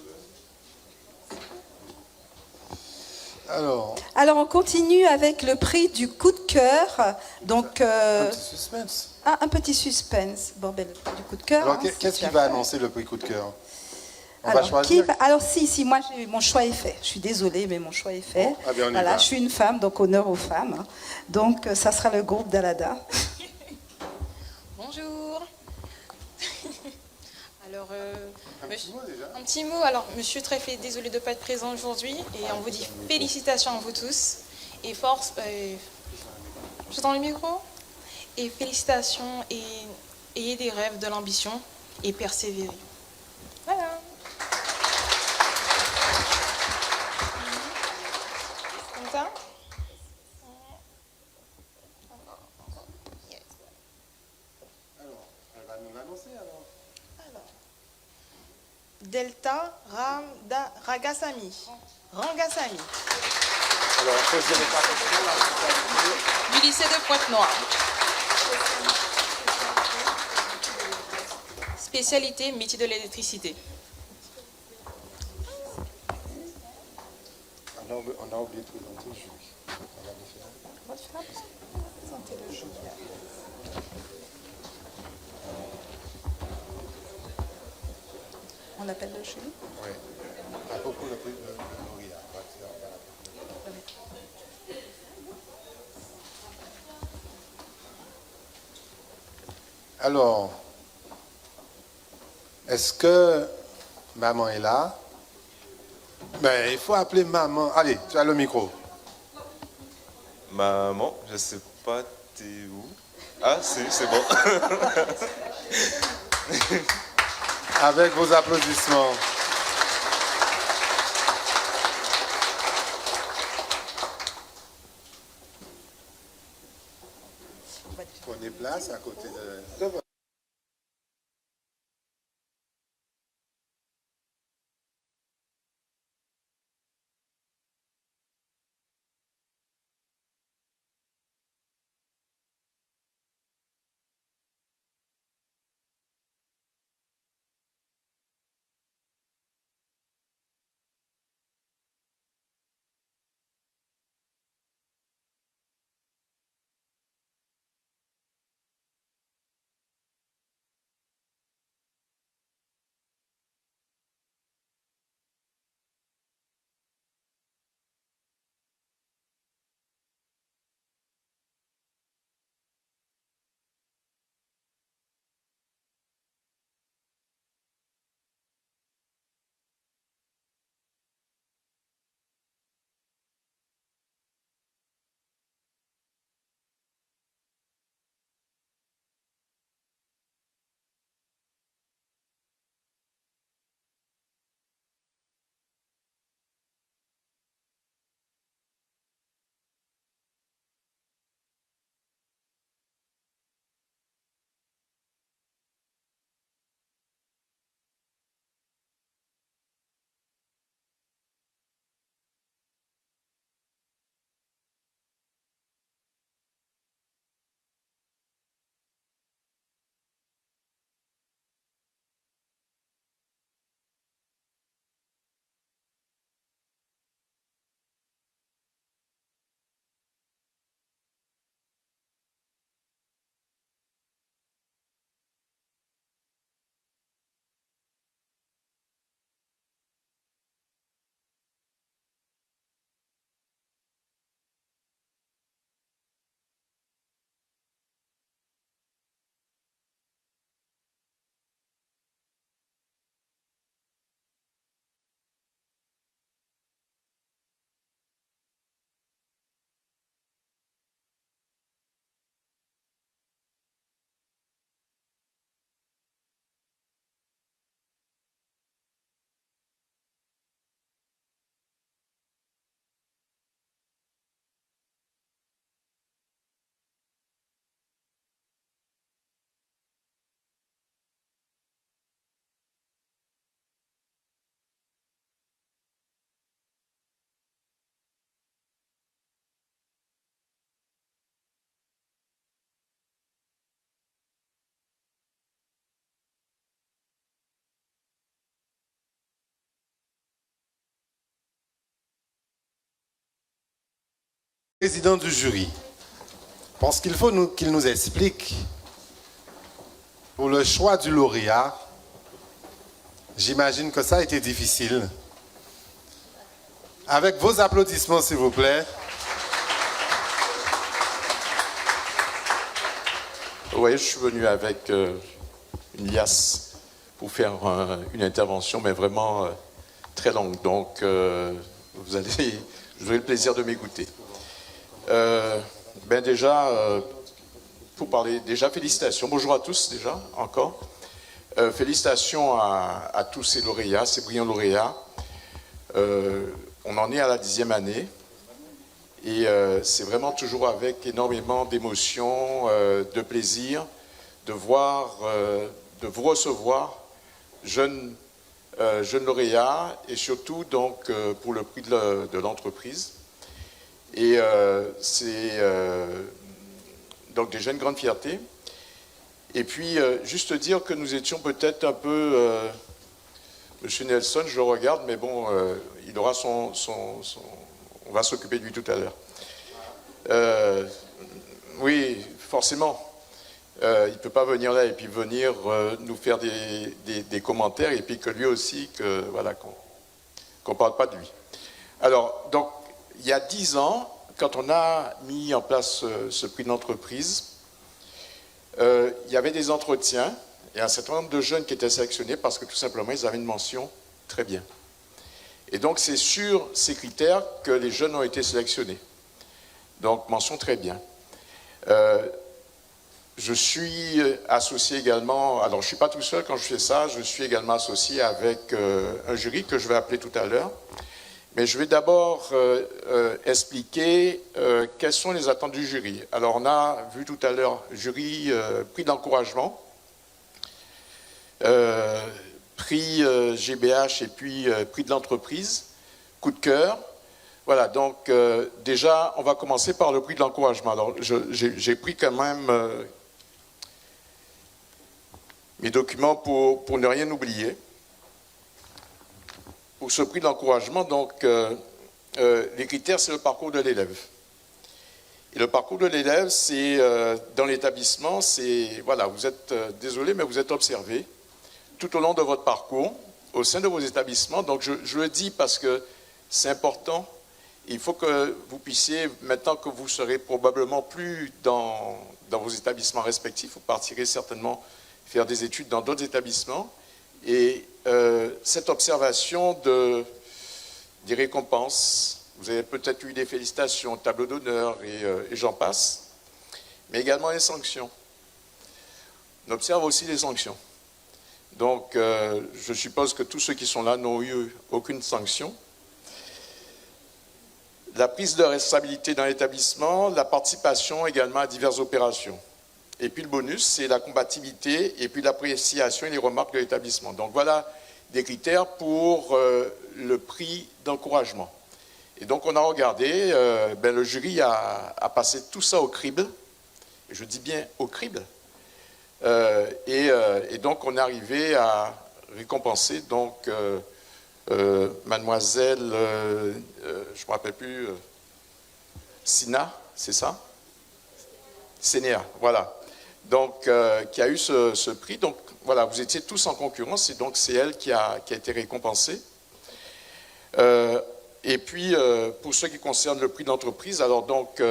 Alors, on continue avec le prix du coup de cœur. Donc, un petit suspense. Un petit suspense. Bon, ben, le prix du coup de cœur. Alors, qu'est-ce qui va annoncer le prix coup de cœur? On va choisir. Alors si, moi mon choix est fait. Je suis désolée, mais mon choix est fait. Ah bien, on y Voilà, va. je suis une femme, donc honneur aux femmes. Hein. Donc ça sera le groupe d'Alada. Bonjour. Alors, Un petit mot déjà. un petit mot. Alors, Monsieur Trèfle est désolé de ne pas être présent aujourd'hui et on vous dit félicitations à vous tous et force. Je dans le micro. Et félicitations et ayez des rêves, de l'ambition et persévérez. Voilà. Comme ça. Elle va nous l'annoncer alors. Delta Ragasamy. Rangasamy. Alors, deuxième étape. Du lycée de Pointe-Noire. Spécialité, métier de l'électricité. On a oublié de présenter le jury. On va le faire. On appelle le jury. Oui. À propos le lauréat. On va l'appeler. Alors, est-ce que maman est là? Ben, il faut appeler maman. Allez, tu as le micro. Maman, je sais pas, t'es où? Ah, si, c'est bon. Avec vos applaudissements. Prenez place à côté de votre. Président du jury, je pense qu'il faut qu'il nous explique pour le choix du lauréat J'imagine que ça a été difficile. Avec vos applaudissements, s'il vous plaît. Oui, je suis venu avec une liasse pour faire une intervention, mais vraiment très longue. Donc, vous aurez le plaisir de m'écouter. Ben déjà, pour parler, déjà félicitations. Bonjour à tous déjà, encore. Félicitations à tous ces lauréats, ces brillants lauréats. On en est à la 10e année. Et c'est vraiment toujours avec énormément d'émotion, de plaisir, de vous recevoir, jeunes lauréats, et surtout donc pour le prix de l'entreprise. Et c'est donc déjà une grande fierté. Et puis juste dire que nous étions peut-être un peu, Monsieur Nelson, je le regarde, mais bon, il aura on va s'occuper de lui tout à l'heure. Oui, forcément. Il ne peut pas venir là et puis venir nous faire des commentaires et puis que lui aussi, voilà, qu'on ne parle pas de lui. Alors, donc, il y a 10 ans, quand on a mis en place ce prix d'entreprise, il y avait des entretiens et un certain nombre de jeunes qui étaient sélectionnés parce que tout simplement, ils avaient une mention très bien. Et donc, c'est sur ces critères que les jeunes ont été sélectionnés. Donc, mention très bien. Je suis associé également, alors je ne suis pas tout seul quand je fais ça, je suis également associé avec un jury que je vais appeler tout à l'heure. Mais je vais d'abord expliquer quelles sont les attentes du jury. Alors, on a vu tout à l'heure jury, prix d'encouragement, prix GBH et puis prix de l'entreprise, coup de cœur. Voilà, donc déjà, on va commencer par le prix de l'encouragement. Alors, j'ai pris quand même mes documents pour ne rien oublier. Pour ce prix de l'encouragement, donc, les critères, c'est le parcours de l'élève. Et le parcours de l'élève, c'est dans l'établissement, c'est, voilà, vous êtes, désolé, mais vous êtes observé tout au long de votre parcours, au sein de vos établissements. Donc, je le dis parce que c'est important. Il faut que vous puissiez, maintenant que vous serez probablement plus dans vos établissements respectifs, vous partirez certainement faire des études dans d'autres établissements. Et cette observation des récompenses, vous avez peut-être eu des félicitations, tableau d'honneur et j'en passe, mais également les sanctions. On observe aussi les sanctions. Donc, je suppose que tous ceux qui sont là n'ont eu aucune sanction. La prise de responsabilité dans l'établissement, la participation également à diverses opérations. Et puis le bonus, c'est la compatibilité et puis l'appréciation et les remarques de l'établissement. Donc voilà des critères pour le prix d'encouragement. Et donc on a regardé, le jury a passé tout ça au crible, et je dis bien au crible, et donc on est arrivé à récompenser donc mademoiselle, je ne me rappelle plus, Sina, c'est ça? Sénéa, voilà. Donc, qui a eu ce prix. Donc, voilà, vous étiez tous en concurrence et donc c'est elle qui a été récompensée. Et puis, pour ce qui concerne le prix d'entreprise, alors donc,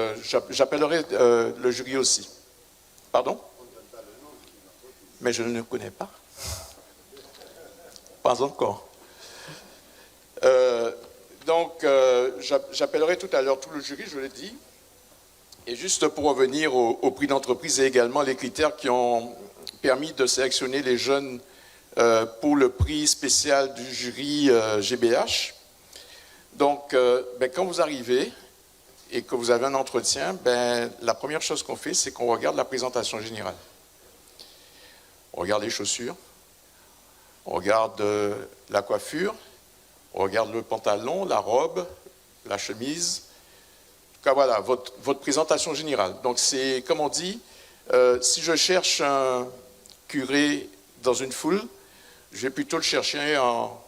j'appellerai le jury aussi. Pardon? Mais je ne le connais pas. Pas encore. Donc, j'appellerai tout à l'heure tout le jury, je l'ai dit. Et juste pour revenir au prix d'entreprise et également les critères qui ont permis de sélectionner les jeunes pour le prix spécial du jury GBH. Donc, quand vous arrivez et que vous avez un entretien, la première chose qu'on fait, c'est qu'on regarde la présentation générale. On regarde les chaussures, on regarde la coiffure, on regarde le pantalon, la robe, la chemise. En tout cas, voilà, votre présentation générale. Donc, c'est, comme on dit, si je cherche un curé dans une foule, je vais plutôt le chercher en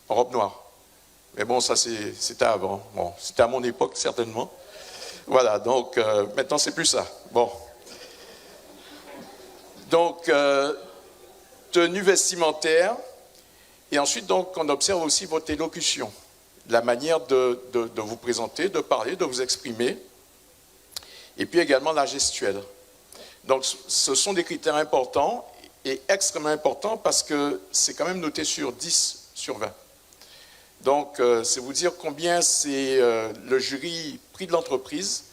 robe noire. Mais bon, ça, c'était avant. Bon, c'était à mon époque, certainement. Voilà, donc, maintenant, c'est plus ça. Bon. Donc, tenue vestimentaire. Et ensuite, donc, on observe aussi votre élocution, la manière de vous présenter, de parler, de vous exprimer. Et puis également la gestuelle. Donc, ce sont des critères importants et extrêmement importants parce que c'est quand même noté sur 10 sur 20. Donc, c'est vous dire combien le jury prix de l'entreprise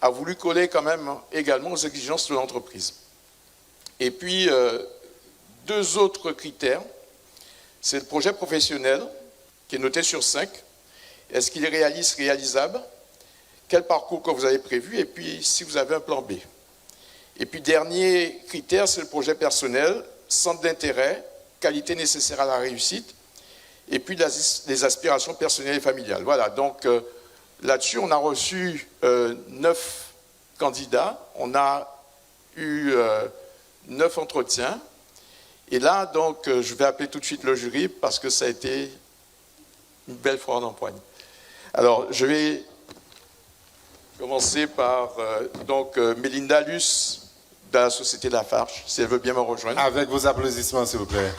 a voulu coller quand même également aux exigences de l'entreprise. Et puis, 2 autres critères. C'est le projet professionnel qui est noté sur 5. Est-ce qu'il est réalisable? Quel parcours que vous avez prévu? Et puis, si vous avez un plan B. Et puis, dernier critère, c'est le projet personnel, centre d'intérêt, qualité nécessaire à la réussite, et puis les aspirations personnelles et familiales. Voilà, donc là-dessus, on a reçu 9 candidats, on a eu 9 entretiens, et là, donc, je vais appeler tout de suite le jury parce que ça a été une belle foire d'empoigne. Alors, je vais commencer par Mélinda Luce de la Société Lafarge, si elle veut bien me rejoindre. Avec vos applaudissements, s'il vous plaît.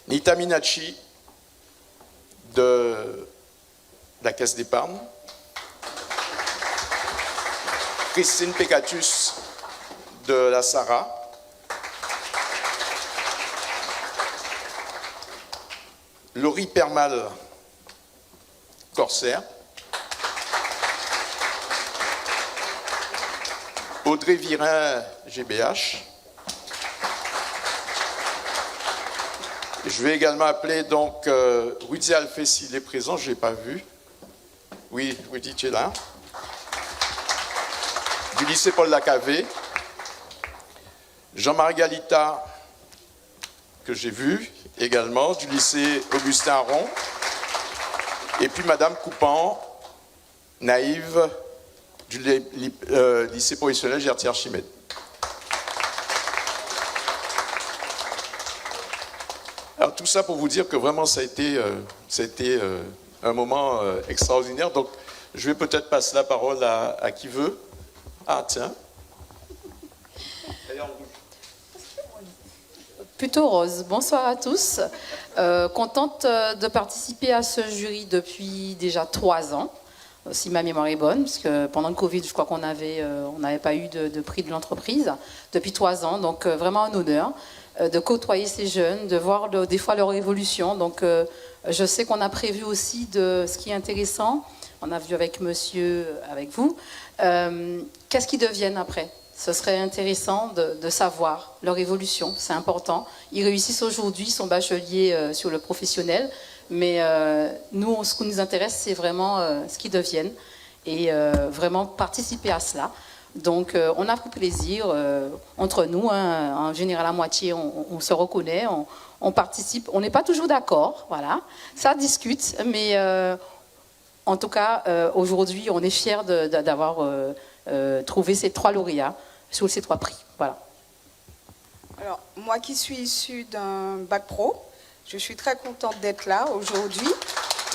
Nita Minacci de la Caisse d'épargne. Christine Pecatus de la Sarah. Laurie Permal, Corsair. Audrey Virin, GBH. Je vais également appeler donc Rudy Alphée, s'il est présent, je ne l'ai pas vu. Oui, Rudy, tu es là. Du lycée Paul Lacavé. Jean-Marie Galita, que j'ai vu également, du lycée Augustin Aron. Et puis Madame Coupan, Naïve, du lycée professionnel Gertière-Chimède. Alors tout ça pour vous dire que vraiment ça a été un moment extraordinaire. Donc je vais peut-être passer la parole à qui veut. Ah tiens. Plutôt rose. Bonsoir à tous. Contente de participer à ce jury depuis déjà 3 ans, si ma mémoire est bonne, parce que pendant le Covid, je crois qu'on n'avait pas eu de prix de l'entreprise depuis 3 ans. Donc vraiment un honneur de côtoyer ces jeunes, de voir des fois leur évolution. Donc je sais qu'on a prévu aussi ce qui est intéressant. On a vu avec monsieur, avec vous, qu'est-ce qu'ils deviennent après. Ce serait intéressant de savoir leur évolution, c'est important. Ils réussissent aujourd'hui, ils sont bacheliers sur le professionnel, mais nous, ce qui nous intéresse, c'est vraiment ce qu'ils deviennent et vraiment participer à cela. Donc, on a pris plaisir entre nous, hein, en général à moitié, on se reconnaît, on participe. On n'est pas toujours d'accord, voilà, ça discute, mais en tout cas, aujourd'hui, on est fiers d'avoir trouvé ces 3 lauréats sur ces 3 prix. Voilà. Alors, moi qui suis issue d'un bac pro, je suis très contente d'être là aujourd'hui.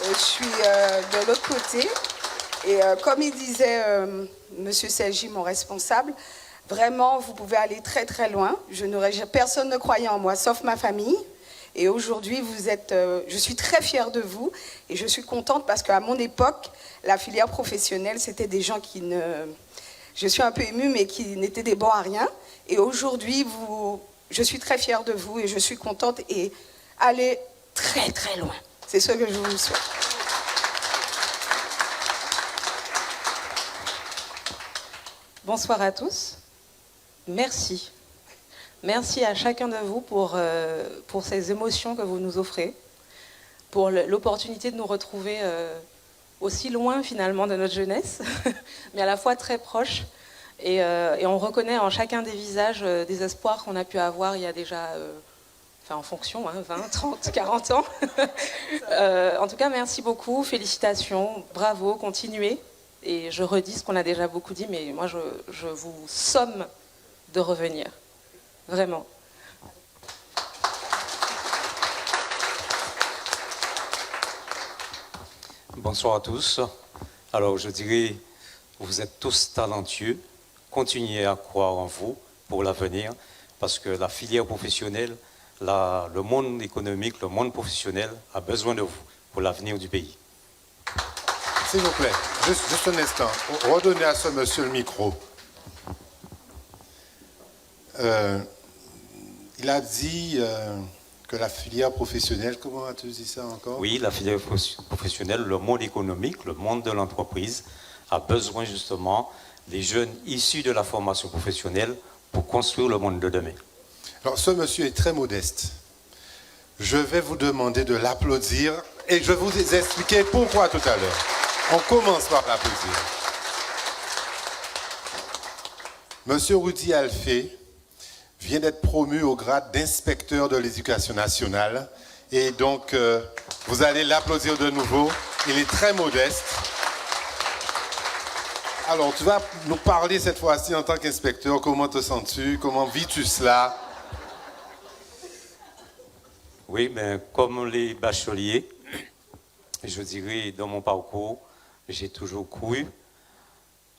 Je suis de l'autre côté. Et comme il disait Monsieur Selgi, mon responsable, vraiment, vous pouvez aller très très loin. Personne ne croyait en moi, sauf ma famille. Et aujourd'hui, je suis très fière de vous. Et je suis contente parce qu'à mon époque, la filière professionnelle, c'était des gens qui ne... Je suis un peu émue, mais qui n'étaient des bons à rien. Et aujourd'hui, je suis très fière de vous et je suis contente et allez très très loin. C'est ce que je vous souhaite. Bonsoir à tous. Merci. Merci à chacun de vous pour ces émotions que vous nous offrez, pour l'opportunité de nous retrouver aussi loin finalement de notre jeunesse, mais à la fois très proche. Et on reconnaît en chacun des visages des espoirs qu'on a pu avoir il y a déjà, en fonction, 20, 30, 40 ans. En tout cas, merci beaucoup, félicitations, bravo, continuez. Et je redis ce qu'on a déjà beaucoup dit, mais moi je vous somme de revenir, vraiment. Bonsoir à tous. Alors je dirais vous êtes tous talentueux. Continuez à croire en vous pour l'avenir, parce que la filière professionnelle, le monde économique, le monde professionnel a besoin de vous pour l'avenir du pays. S'il vous plaît, juste un instant. Redonnez à ce monsieur le micro. Il a dit que la filière professionnelle, comment as-tu dit ça encore? Oui, la filière professionnelle, le monde économique, le monde de l'entreprise a besoin justement des jeunes issus de la formation professionnelle pour construire le monde de demain. Alors, ce monsieur est très modeste. Je vais vous demander de l'applaudir et je vais vous expliquer pourquoi tout à l'heure. On commence par l'applaudir. Monsieur Rudy Alphée vient d'être promu au grade d'inspecteur de l'éducation nationale et donc vous allez l'applaudir de nouveau. Il est très modeste. Alors, tu vas nous parler cette fois-ci en tant qu'inspecteur. Comment te sens-tu? Comment vis-tu cela? Oui, mais comme les bacheliers, je dirais dans mon parcours, j'ai toujours cru,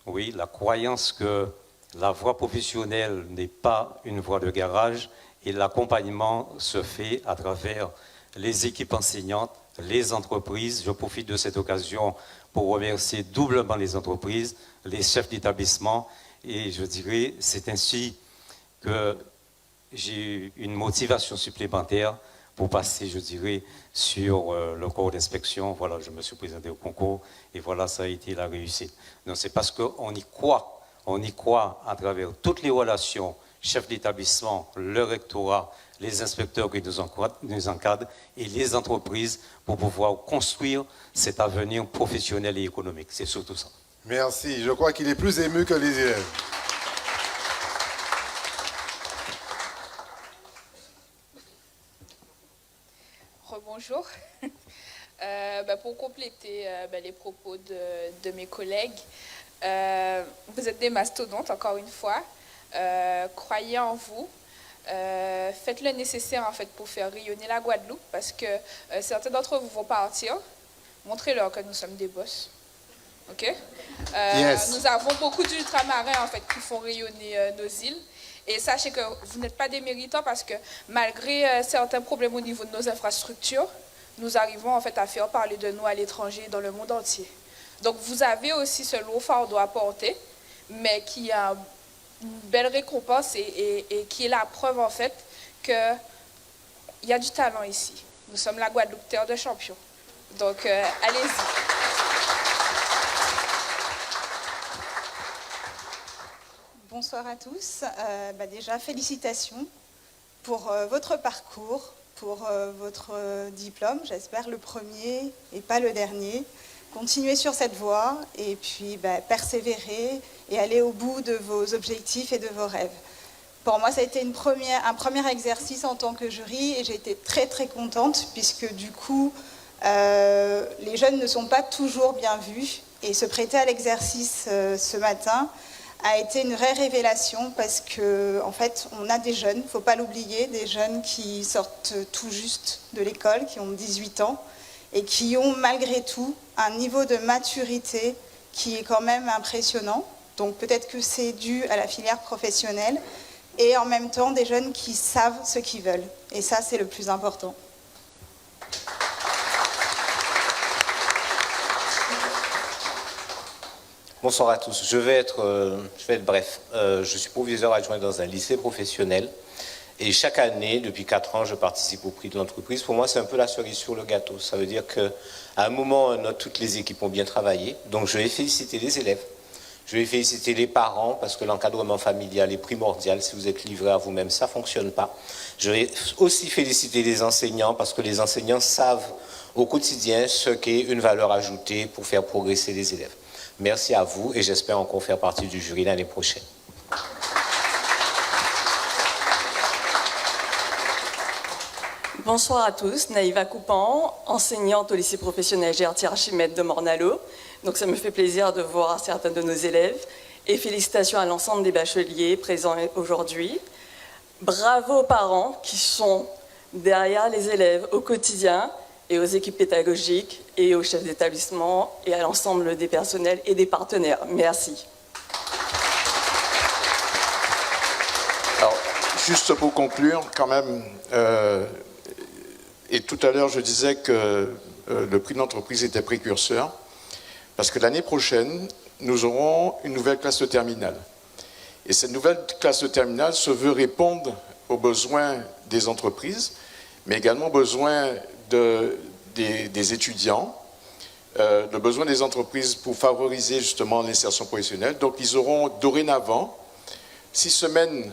oui, la croyance que la voie professionnelle n'est pas une voie de garage et l'accompagnement se fait à travers les équipes enseignantes, les entreprises. Je profite de cette occasion pour remercier doublement les entreprises, les chefs d'établissement et je dirais c'est ainsi que j'ai eu une motivation supplémentaire pour passer, je dirais, sur le corps d'inspection. Voilà, je me suis présenté au concours et voilà, ça a été la réussite. Donc c'est parce qu'on y croit. On y croit à travers toutes les relations, chefs d'établissement, le rectorat, les inspecteurs qui nous encadrent et les entreprises pour pouvoir construire cet avenir professionnel et économique. C'est surtout ça. Merci. Je crois qu'il est plus ému que les élèves. Rebonjour. Pour compléter les propos de mes collègues, vous êtes des mastodontes, encore une fois. Croyez en vous. Faites le nécessaire en fait, pour faire rayonner la Guadeloupe parce que certains d'entre vous vont partir. Montrez-leur que nous sommes des boss. Okay? Yes. Nous avons beaucoup d'ultramarins en fait, qui font rayonner nos îles. Et sachez que vous n'êtes pas des méritants parce que malgré certains problèmes au niveau de nos infrastructures, nous arrivons en fait, à faire parler de nous à l'étranger et dans le monde entier. Donc vous avez aussi ce lourd fardeau à porter, mais qui a une belle récompense et qui est la preuve en fait qu'il y a du talent ici. Nous sommes la Guadeloupe, terre de champions. Donc allez-y. Bonsoir à tous. Déjà, félicitations pour votre parcours, pour votre diplôme. J'espère le premier et pas le dernier. Continuez sur cette voie et puis persévérer et aller au bout de vos objectifs et de vos rêves. Pour moi, ça a été un premier exercice en tant que jury et j'ai été très très contente puisque du coup, les jeunes ne sont pas toujours bien vus et se prêter à l'exercice ce matin a été une vraie révélation parce que en fait, on a des jeunes, il ne faut pas l'oublier, des jeunes qui sortent tout juste de l'école, qui ont 18 ans et qui ont malgré tout un niveau de maturité qui est quand même impressionnant. Donc peut-être que c'est dû à la filière professionnelle et en même temps des jeunes qui savent ce qu'ils veulent. Et ça, c'est le plus important. Bonsoir à tous. Je vais être bref. Je suis proviseur adjoint dans un lycée professionnel et chaque année, depuis 4 ans, je participe au prix de l'entreprise. Pour moi, c'est un peu la cerise sur le gâteau. Ça veut dire qu'à un moment, toutes les équipes ont bien travaillé. Donc, je vais féliciter les élèves. Je vais féliciter les parents parce que l'encadrement familial est primordial. Si vous êtes livré à vous-même, ça ne fonctionne pas. Je vais aussi féliciter les enseignants parce que les enseignants savent au quotidien ce qu'est une valeur ajoutée pour faire progresser les élèves. Merci à vous et j'espère encore faire partie du jury l'année prochaine. Bonsoir à tous, Naïva Coupan, enseignante au lycée professionnel Gertie Archimède de Morne-à-l'Eau. Donc ça me fait plaisir de voir certains de nos élèves et félicitations à l'ensemble des bacheliers présents aujourd'hui. Bravo aux parents qui sont derrière les élèves au quotidien et aux équipes pédagogiques et aux chefs d'établissement et à l'ensemble des personnels et des partenaires. Merci. Alors, juste pour conclure, quand même, et tout à l'heure je disais que le prix d'entreprise était précurseur, parce que l'année prochaine, nous aurons une nouvelle classe de terminale. Et cette nouvelle classe de terminale se veut répondre aux besoins des entreprises, mais également aux besoins des étudiants, le besoin des entreprises pour favoriser justement l'insertion professionnelle. Donc ils auront dorénavant 6 semaines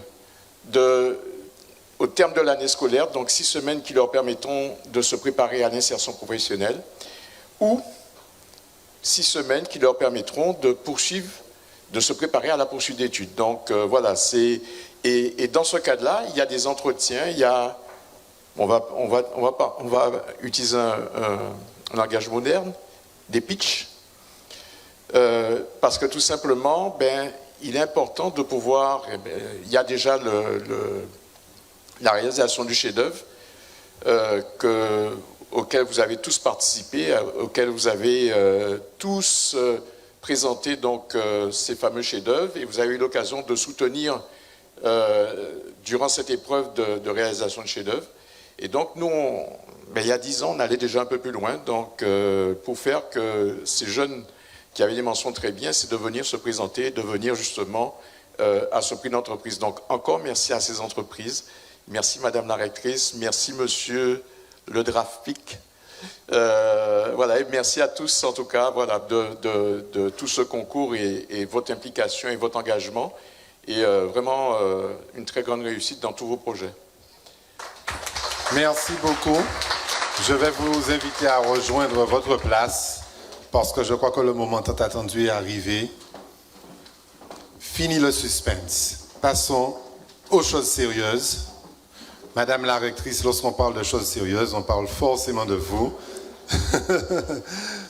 au terme de l'année scolaire, donc 6 semaines qui leur permettront de se préparer à l'insertion professionnelle, ou 6 semaines qui leur permettront de se préparer à la poursuite d'études. Donc voilà, et dans ce cadre-là, il y a des entretiens, on va utiliser un langage moderne, des pitchs, parce que tout simplement, il est important de pouvoir, il y a déjà la réalisation du chef-d'œuvre auquel vous avez tous participé, auquel vous avez tous présenté donc ces fameux chefs-d'œuvre, et vous avez eu l'occasion de soutenir durant cette épreuve de réalisation de chefs-d'œuvre. Et donc nous, il y a 10 ans, on allait déjà un peu plus loin, donc pour faire que ces jeunes qui avaient des mentions très bien, c'est de venir se présenter, de venir justement à ce prix d'entreprise. Donc encore merci à ces entreprises, merci Madame la rectrice, merci Monsieur le DRAFPIC. Voilà, et merci à tous en tout cas voilà, de tout ce concours et votre implication et votre engagement, et vraiment une très grande réussite dans tous vos projets. Merci beaucoup. Je vais vous inviter à rejoindre votre place parce que je crois que le moment tant attendu est arrivé. Fini le suspense. Passons aux choses sérieuses. Madame la rectrice, lorsqu'on parle de choses sérieuses, on parle forcément de vous.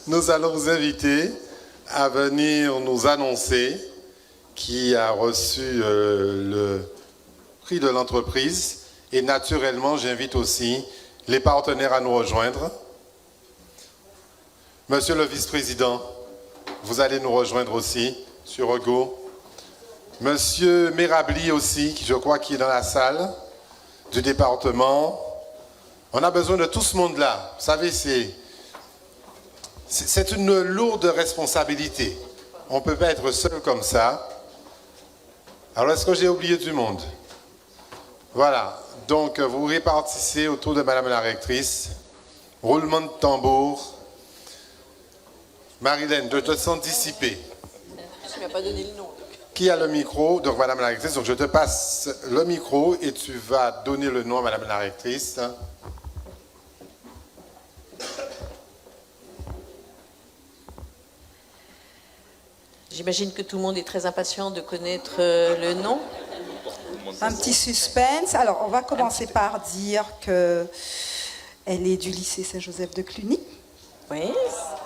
Nous allons vous inviter à venir nous annoncer qui a reçu le prix de l'entreprise. Et naturellement, j'invite aussi les partenaires à nous rejoindre. Monsieur le vice-président, vous allez nous rejoindre aussi sur Ego. Monsieur Merabli aussi, je crois qu'il est dans la salle du département. On a besoin de tout ce monde-là. Vous savez, c'est une lourde responsabilité. On ne peut pas être seul comme ça. Alors, est-ce que j'ai oublié du monde? Voilà. Donc, vous répartissez autour de Madame la rectrice. Roulement de tambour. Marilène, je te sens dissipée. Tu ne m'as pas donné le nom. Qui a le micro? Donc, Madame la rectrice, donc je te passe le micro et tu vas donner le nom à Madame la rectrice. J'imagine que tout le monde est très impatient de connaître le nom. Un petit suspense. Alors, on va commencer par dire qu'elle est du lycée Saint-Joseph de Cluny. Oui.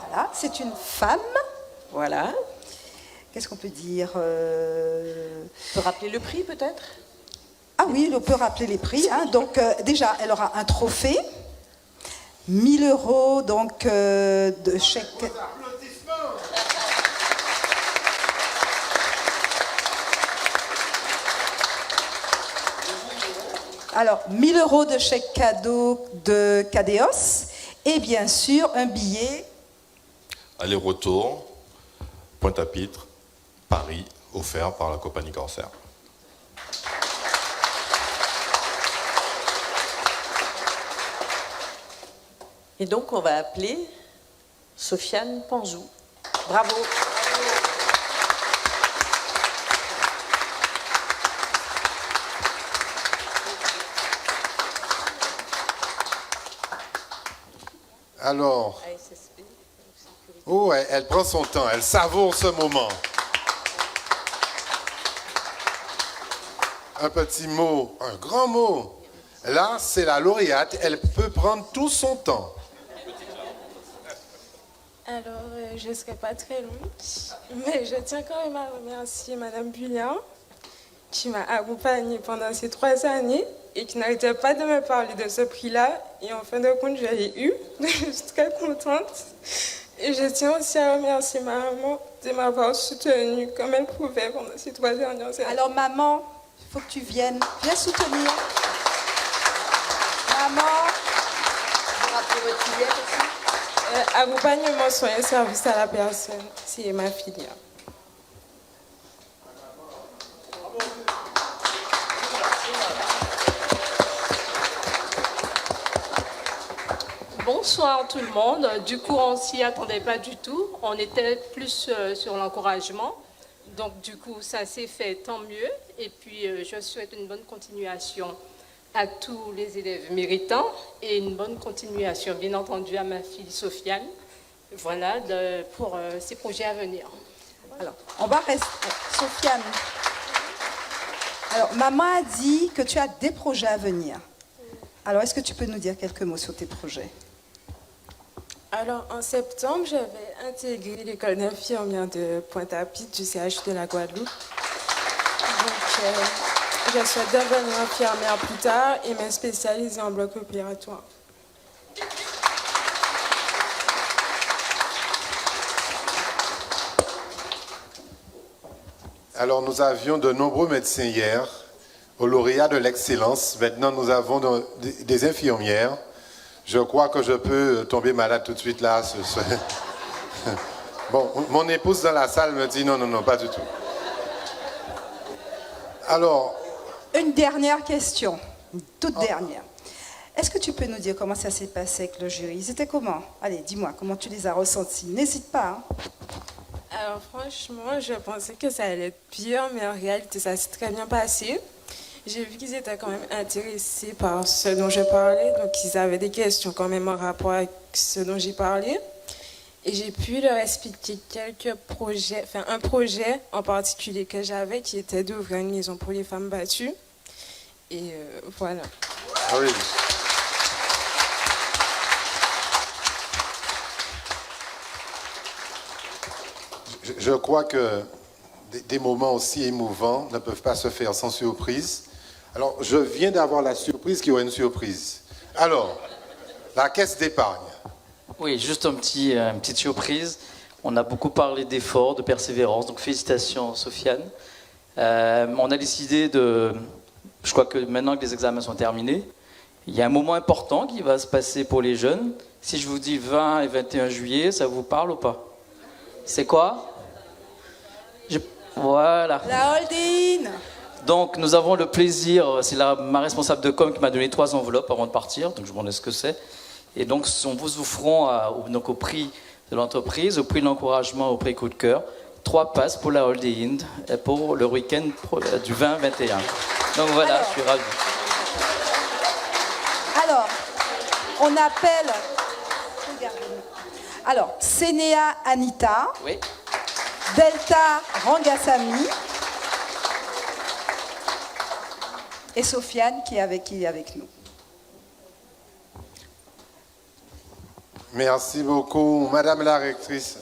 Voilà, c'est une femme. Voilà. Qu'est-ce qu'on peut dire On peut rappeler le prix, peut-être? Ah oui, on peut rappeler les prix. Hein. Donc, déjà, elle aura un trophée. 1 000 € donc, de chèque... Alors, 1 000 € de chèque cadeau de Cadeos et bien sûr un billet. Aller-retour, Pointe-à-Pitre, Paris, offert par la compagnie Corsair. Et donc, on va appeler Sofiane Panzou. Bravo. Alors, oh, elle prend son temps, elle savoure ce moment. Un petit mot, un grand mot. Là, c'est la lauréate, elle peut prendre tout son temps. Alors, je ne serai pas très longue, mais je tiens quand même à remercier Madame Bulliard, qui m'a accompagnée pendant ces 3 années et qui n'arrêtait pas de me parler de ce prix-là. Et en fin de compte, je l'ai eu. Je suis très contente. Et je tiens aussi à remercier ma maman de m'avoir soutenue comme elle pouvait pendant ces 3 dernières années. Alors maman, il faut que tu viennes. Viens soutenir. Maman, vous rappelez votre filière aussi Accompagnement, soins et services à la personne. C'est ma filière. Bonsoir tout le monde. Du coup, on ne s'y attendait pas du tout. On était plus sur l'encouragement. Donc, du coup, ça s'est fait, tant mieux. Et puis, je souhaite une bonne continuation à tous les élèves méritants et une bonne continuation, bien entendu, à ma fille Sofiane. Voilà, pour ses projets à venir. Alors, on va rester. Sofiane. Alors, maman a dit que tu as des projets à venir. Alors, est-ce que tu peux nous dire quelques mots sur tes projets? Alors, en septembre, je vais intégrer l'école d'infirmière de Pointe-à-Pitre du CHU de la Guadeloupe. Donc, je souhaite devenir infirmière plus tard et me spécialiser en bloc opératoire. Alors, nous avions de nombreux médecins hier, au lauréat de l'excellence. Maintenant, nous avons des infirmières. Je crois que je peux tomber malade tout de suite là. Bon, mon épouse dans la salle me dit non, pas du tout. Alors... Une dernière question, une toute dernière. Est-ce que tu peux nous dire comment ça s'est passé avec le jury? C'était comment? Allez, dis-moi, comment tu les as ressentis? N'hésite pas. Hein. Alors franchement, je pensais que ça allait être pire, mais en réalité, ça s'est très bien passé. J'ai vu qu'ils étaient quand même intéressés par ce dont je parlais, donc ils avaient des questions quand même en rapport avec ce dont j'ai parlé. Et j'ai pu leur expliquer quelques projets, enfin un projet en particulier que j'avais qui était d'ouvrir une maison pour les femmes battues. Et voilà. Ah oui. Je crois que des moments aussi émouvants ne peuvent pas se faire sans surprise. Alors, je viens d'avoir la surprise qu'il y aura une surprise. Alors, la caisse d'épargne. Oui, juste une petite surprise. On a beaucoup parlé d'efforts, de persévérance, donc félicitations Sofiane. On a décidé je crois que maintenant que les examens sont terminés, il y a un moment important qui va se passer pour les jeunes. Si je vous dis 20 et 21 juillet, ça vous parle ou pas? C'est quoi? Voilà. La hold-in. Donc nous avons le plaisir, c'est ma responsable de com qui m'a donné 3 enveloppes avant de partir, donc je me demande ce que c'est. Et donc on vous offrons au prix de l'entreprise, au prix de l'encouragement, au prix coup de cœur, 3 passes pour la hold-in pour le week-end du 20-21. Donc voilà, alors, je suis ravi. Alors, on appelle... Alors, Sénéa Anita. Oui. Delta Rangasamy. Et Sofiane qui est avec nous. Merci beaucoup, Madame la rectrice.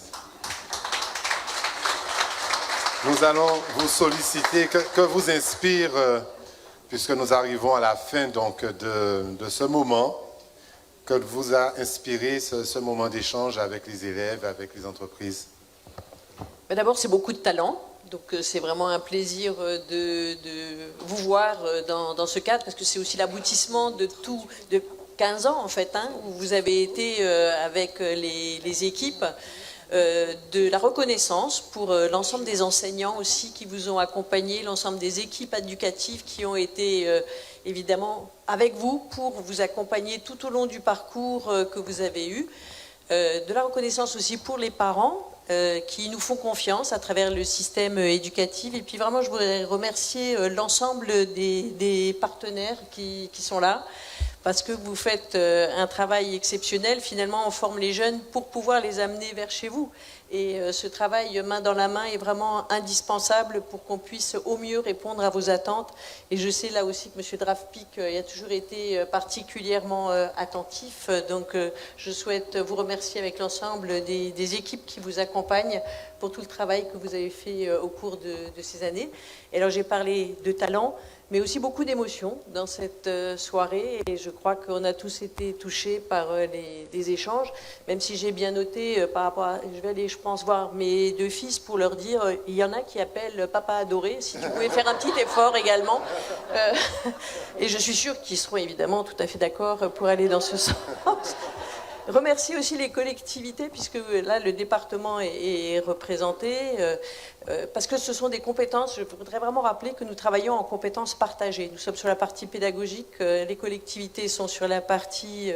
Nous allons vous solliciter, que vous inspire, puisque nous arrivons à la fin donc, de ce moment, que vous a inspiré ce moment d'échange avec les élèves, avec les entreprises. D'abord, c'est beaucoup de talent. Donc c'est vraiment un plaisir de vous voir dans ce cadre, parce que c'est aussi l'aboutissement de 15 ans en fait, hein, où vous avez été avec les équipes, de la reconnaissance pour l'ensemble des enseignants aussi qui vous ont accompagné, l'ensemble des équipes éducatives qui ont été évidemment avec vous pour vous accompagner tout au long du parcours que vous avez eu, de la reconnaissance aussi pour les parents, qui nous font confiance à travers le système éducatif. Et puis vraiment, je voudrais remercier l'ensemble des partenaires qui sont là, parce que vous faites un travail exceptionnel. Finalement, on forme les jeunes pour pouvoir les amener vers chez vous. Et ce travail main dans la main est vraiment indispensable pour qu'on puisse au mieux répondre à vos attentes. Et je sais là aussi que M. Drafpic a toujours été particulièrement attentif. Donc je souhaite vous remercier avec l'ensemble des équipes qui vous accompagnent pour tout le travail que vous avez fait au cours de ces années. Et alors j'ai parlé de talent, mais aussi beaucoup d'émotions dans cette soirée. Et je crois qu'on a tous été touchés par les échanges, même si j'ai bien noté par rapport à... Je vais aller, je pense, voir mes deux fils pour leur dire, il y en a qui appellent Papa adoré, si tu pouvais faire un petit effort également. Et je suis sûre qu'ils seront évidemment tout à fait d'accord pour aller dans ce sens. Remercier aussi les collectivités, puisque là, le département est représenté, parce que ce sont des compétences. Je voudrais vraiment rappeler que nous travaillons en compétences partagées. Nous sommes sur la partie pédagogique, les collectivités sont sur la partie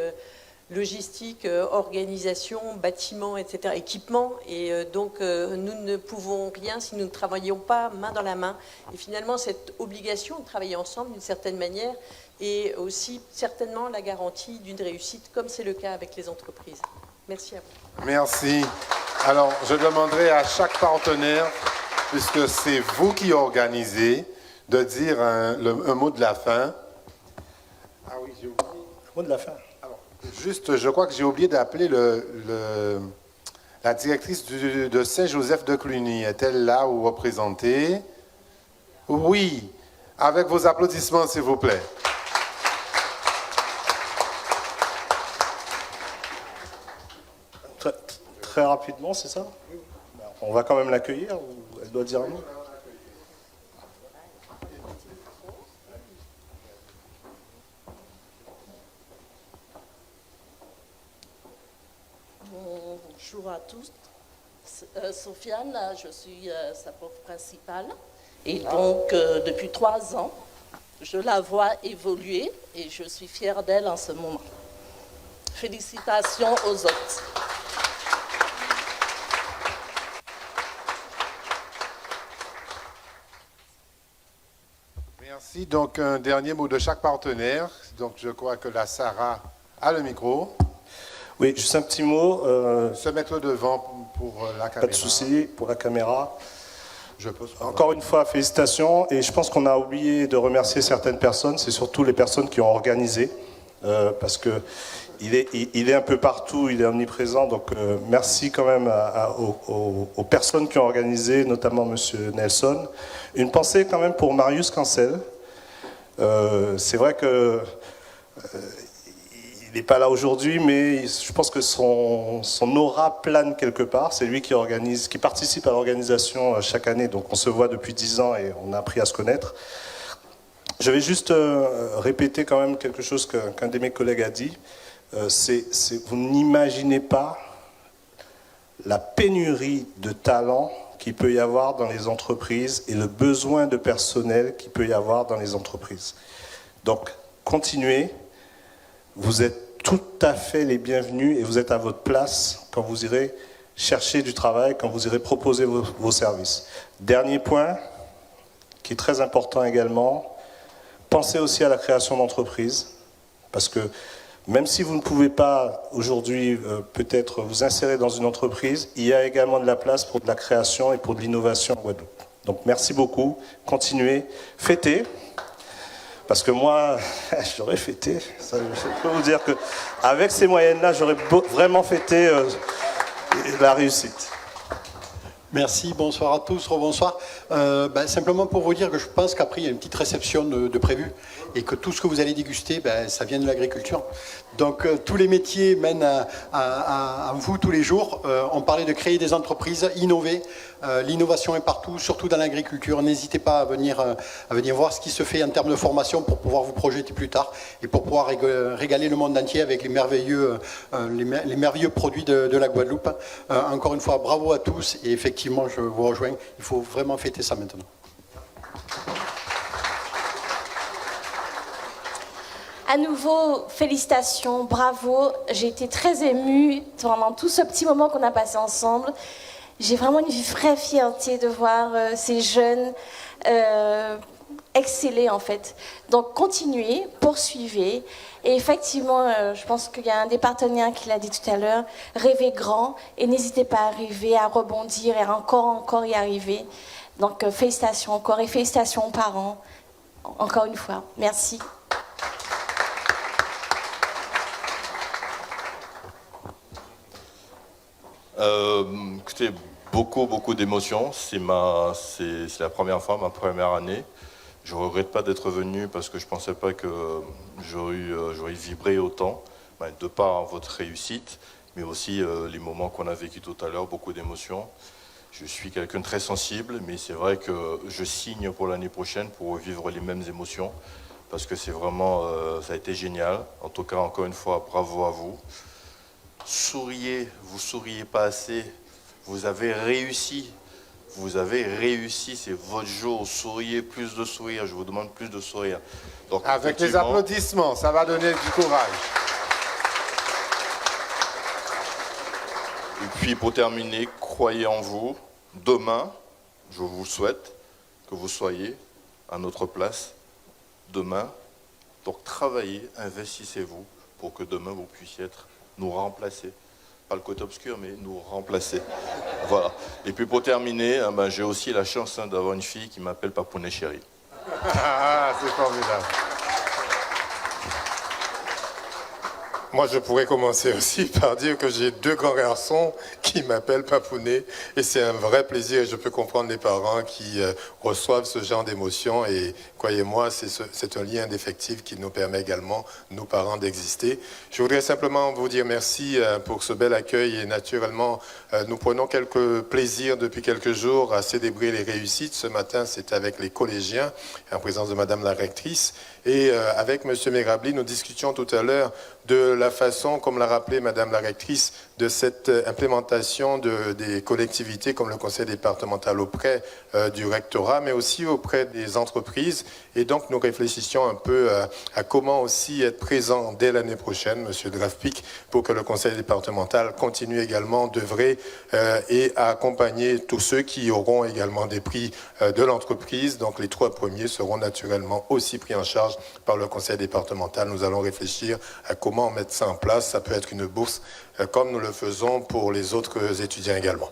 logistique, organisation, bâtiment, etc., équipement. Et donc, nous ne pouvons rien si nous ne travaillons pas main dans la main. Et finalement, cette obligation de travailler ensemble, d'une certaine manière, et aussi certainement la garantie d'une réussite, comme c'est le cas avec les entreprises. Merci à vous. Merci. Alors, je demanderai à chaque partenaire, puisque c'est vous qui organisez, de dire un mot de la fin. Ah oui, j'ai oublié. Le mot de la fin. Alors, juste, je crois que j'ai oublié d'appeler la directrice de Saint-Joseph de Cluny. Est-elle là ou représentée? Oui. Avec vos applaudissements, s'il vous plaît. Très rapidement, c'est ça? On va quand même l'accueillir ou elle doit dire un mot? Bonjour à tous. Sofiane, je suis sa prof principale. Et donc, depuis 3 ans, je la vois évoluer et je suis fière d'elle en ce moment. Félicitations aux autres. Merci. Donc, un dernier mot de chaque partenaire. Donc, je crois que la Sarah a le micro. Oui, juste un petit mot. Se mettre devant pour la caméra. Pas de souci, pour la caméra. Encore une fois, félicitations. Et je pense qu'on a oublié de remercier certaines personnes. C'est surtout les personnes qui ont organisé. Parce qu'il est un peu partout, il est omniprésent. Donc, merci quand même aux personnes qui ont organisé, notamment M. Nelson. Une pensée quand même pour Marius Cancel. C'est vrai que il n'est pas là aujourd'hui, mais je pense que son aura plane quelque part. C'est lui qui participe à l'organisation chaque année. Donc on se voit depuis 10 ans et on a appris à se connaître. Je vais juste répéter quand même quelque chose qu'un de mes collègues a dit. Vous n'imaginez pas la pénurie de talents qu'il peut y avoir dans les entreprises et le besoin de personnel qu'il peut y avoir dans les entreprises. Donc, continuez. Vous êtes tout à fait les bienvenus et vous êtes à votre place quand vous irez chercher du travail, quand vous irez proposer vos services. Dernier point, qui est très important également, pensez aussi à la création d'entreprises, parce que même si vous ne pouvez pas aujourd'hui peut-être vous insérer dans une entreprise, il y a également de la place pour de la création et pour de l'innovation en Guadeloupe. Donc merci beaucoup, continuez, fêtez. Parce que moi, j'aurais fêté. Ça, je peux vous dire qu'avec ces moyennes-là, j'aurais vraiment fêté la réussite. Merci, bonsoir à tous, rebonsoir. Simplement pour vous dire que je pense qu'après, il y a une petite réception de prévue et que tout ce que vous allez déguster, ça vient de l'agriculture. Donc, tous les métiers mènent à vous tous les jours. On parlait de créer des entreprises, innover. L'innovation est partout, surtout dans l'agriculture. N'hésitez pas à venir voir ce qui se fait en termes de formation pour pouvoir vous projeter plus tard et pour pouvoir régaler le monde entier avec les merveilleux produits de la Guadeloupe. Encore une fois, bravo à tous et effectivement, je vous rejoins. Il faut vraiment fêter ça maintenant. À nouveau, félicitations, bravo. J'ai été très émue pendant tout ce petit moment qu'on a passé ensemble. J'ai vraiment une vraie fierté de voir ces jeunes exceller en fait. Donc continuez, poursuivez. Et effectivement, je pense qu'il y a un des partenaires qui l'a dit tout à l'heure, rêvez grand et n'hésitez pas à arriver, à rebondir et à encore y arriver. Donc félicitations encore et félicitations aux parents. Encore une fois, merci. Écoutez, beaucoup d'émotions. C'est la première fois, ma première année. Je ne regrette pas d'être venu parce que je ne pensais pas que j'aurais vibré autant, de par votre réussite, mais aussi les moments qu'on a vécu tout à l'heure, beaucoup d'émotions. Je suis quelqu'un de très sensible, mais c'est vrai que je signe pour l'année prochaine pour vivre les mêmes émotions, parce que c'est vraiment, ça a été génial. En tout cas, encore une fois, bravo à vous. Souriez, vous souriez pas assez, vous avez réussi. Vous avez réussi, c'est votre jour. Souriez, plus de sourire. Je vous demande plus de sourire. Donc, avec les applaudissements, ça va donner du courage. Et puis pour terminer, croyez en vous. Demain, je vous souhaite que vous soyez à notre place. Demain, donc travaillez, investissez-vous pour que demain vous puissiez nous remplacer. Pas le côté obscur, mais nous remplacer. Voilà. Et puis pour terminer, j'ai aussi la chance d'avoir une fille qui m'appelle Papounet Chéri. Ah, c'est formidable. Moi, je pourrais commencer aussi par dire que j'ai 2 grands garçons qui m'appellent Papounet et c'est un vrai plaisir et je peux comprendre les parents qui reçoivent ce genre d'émotions et croyez-moi, c'est un lien indéfectible qui nous permet également, nous parents, d'exister. Je voudrais simplement vous dire merci pour ce bel accueil et naturellement, nous prenons quelques plaisirs depuis quelques jours à célébrer les réussites. Ce matin, c'est avec les collégiens en présence de Madame la rectrice et avec Monsieur Mérabli, nous discutions tout à l'heure de la façon, comme l'a rappelé Madame la rectrice, de cette implémentation des collectivités comme le conseil départemental auprès du rectorat, mais aussi auprès des entreprises. Et donc, nous réfléchissions un peu à comment aussi être présent dès l'année prochaine, Monsieur Drafpic, pour que le conseil départemental continue également d'œuvrer et à accompagner tous ceux qui auront également des prix de l'entreprise. Donc, les 3 premiers seront naturellement aussi pris en charge par le conseil départemental. Nous allons réfléchir à comment mettre ça en place. Ça peut être une bourse comme nous le faisons pour les autres étudiants également.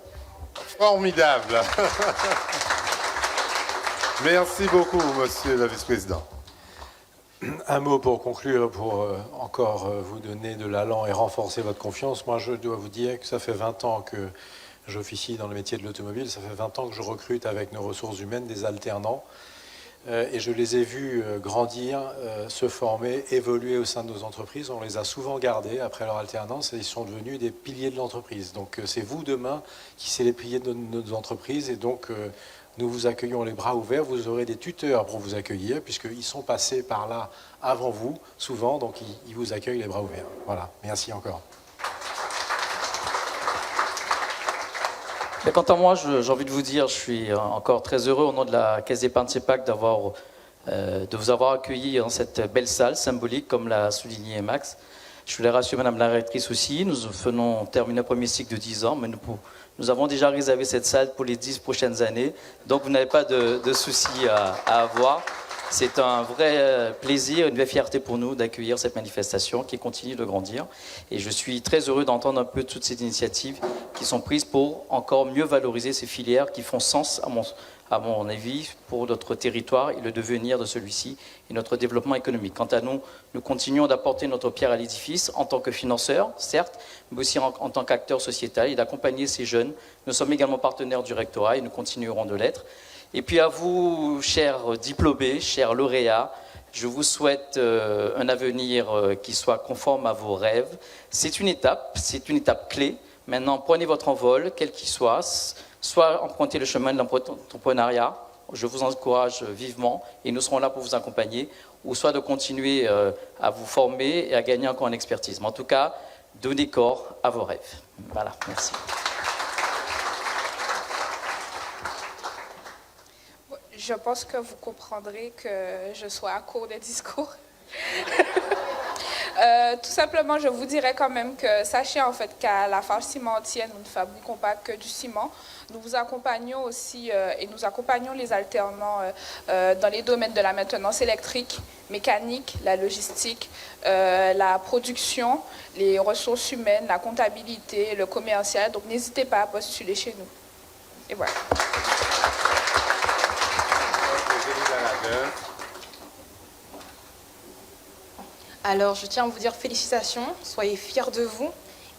Formidable. Merci beaucoup, Monsieur le Vice-président. Un mot pour conclure, pour encore vous donner de l'allant et renforcer votre confiance. Moi, je dois vous dire que ça fait 20 ans que j'officie dans le métier de l'automobile. Ça fait 20 ans que je recrute avec nos ressources humaines des alternants. Et je les ai vus grandir, se former, évoluer au sein de nos entreprises. On les a souvent gardés après leur alternance et ils sont devenus des piliers de l'entreprise. Donc c'est vous demain qui serez les piliers de nos entreprises et donc nous vous accueillons les bras ouverts. Vous aurez des tuteurs pour vous accueillir puisqu'ils sont passés par là avant vous, souvent, donc ils vous accueillent les bras ouverts. Voilà, merci encore. Et quant à moi, j'ai envie de vous dire, je suis encore très heureux au nom de la Caisse d'épargne CEPAC de vous avoir accueilli dans cette belle salle symbolique, comme l'a souligné Max. Je voulais rassurer Madame la rectrice aussi. Nous venons terminer le premier cycle de 10 ans, mais nous avons déjà réservé cette salle pour les 10 prochaines années. Donc vous n'avez pas de soucis à avoir. C'est un vrai plaisir, une vraie fierté pour nous d'accueillir cette manifestation qui continue de grandir. Et je suis très heureux d'entendre un peu toutes ces initiatives qui sont prises pour encore mieux valoriser ces filières qui font sens, à mon avis, pour notre territoire et le devenir de celui-ci et notre développement économique. Quant à nous, nous continuons d'apporter notre pierre à l'édifice en tant que financeurs, certes, mais aussi en tant qu'acteurs sociétal et d'accompagner ces jeunes. Nous sommes également partenaires du rectorat et nous continuerons de l'être. Et puis à vous, chers diplômés, chers lauréats, je vous souhaite un avenir qui soit conforme à vos rêves. C'est une étape clé. Maintenant, prenez votre envol, quel qu'il soit empruntez le chemin de l'entrepreneuriat, je vous encourage vivement et nous serons là pour vous accompagner, ou soit de continuer à vous former et à gagner encore en expertise. Mais en tout cas, donnez corps à vos rêves. Voilà, merci. Je pense que vous comprendrez que je sois à court de discours. Tout simplement, je vous dirais quand même que sachez en fait qu'à la Lafarge Cimentière, nous ne fabriquons pas que du ciment. Nous vous accompagnons aussi et nous accompagnons les alternants dans les domaines de la maintenance électrique, mécanique, la logistique, la production, les ressources humaines, la comptabilité, le commercial. Donc n'hésitez pas à postuler chez nous. Et voilà. Alors, je tiens à vous dire félicitations, soyez fiers de vous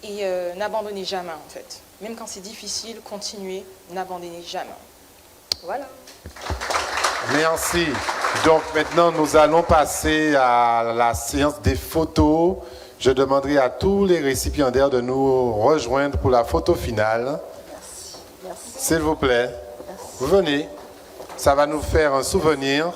et n'abandonnez jamais en fait. Même quand c'est difficile, continuez, n'abandonnez jamais. Voilà. Merci. Donc maintenant, nous allons passer à la séance des photos. Je demanderai à tous les récipiendaires de nous rejoindre pour la photo finale. Merci. S'il vous plaît, vous venez. Ça va nous faire un souvenir.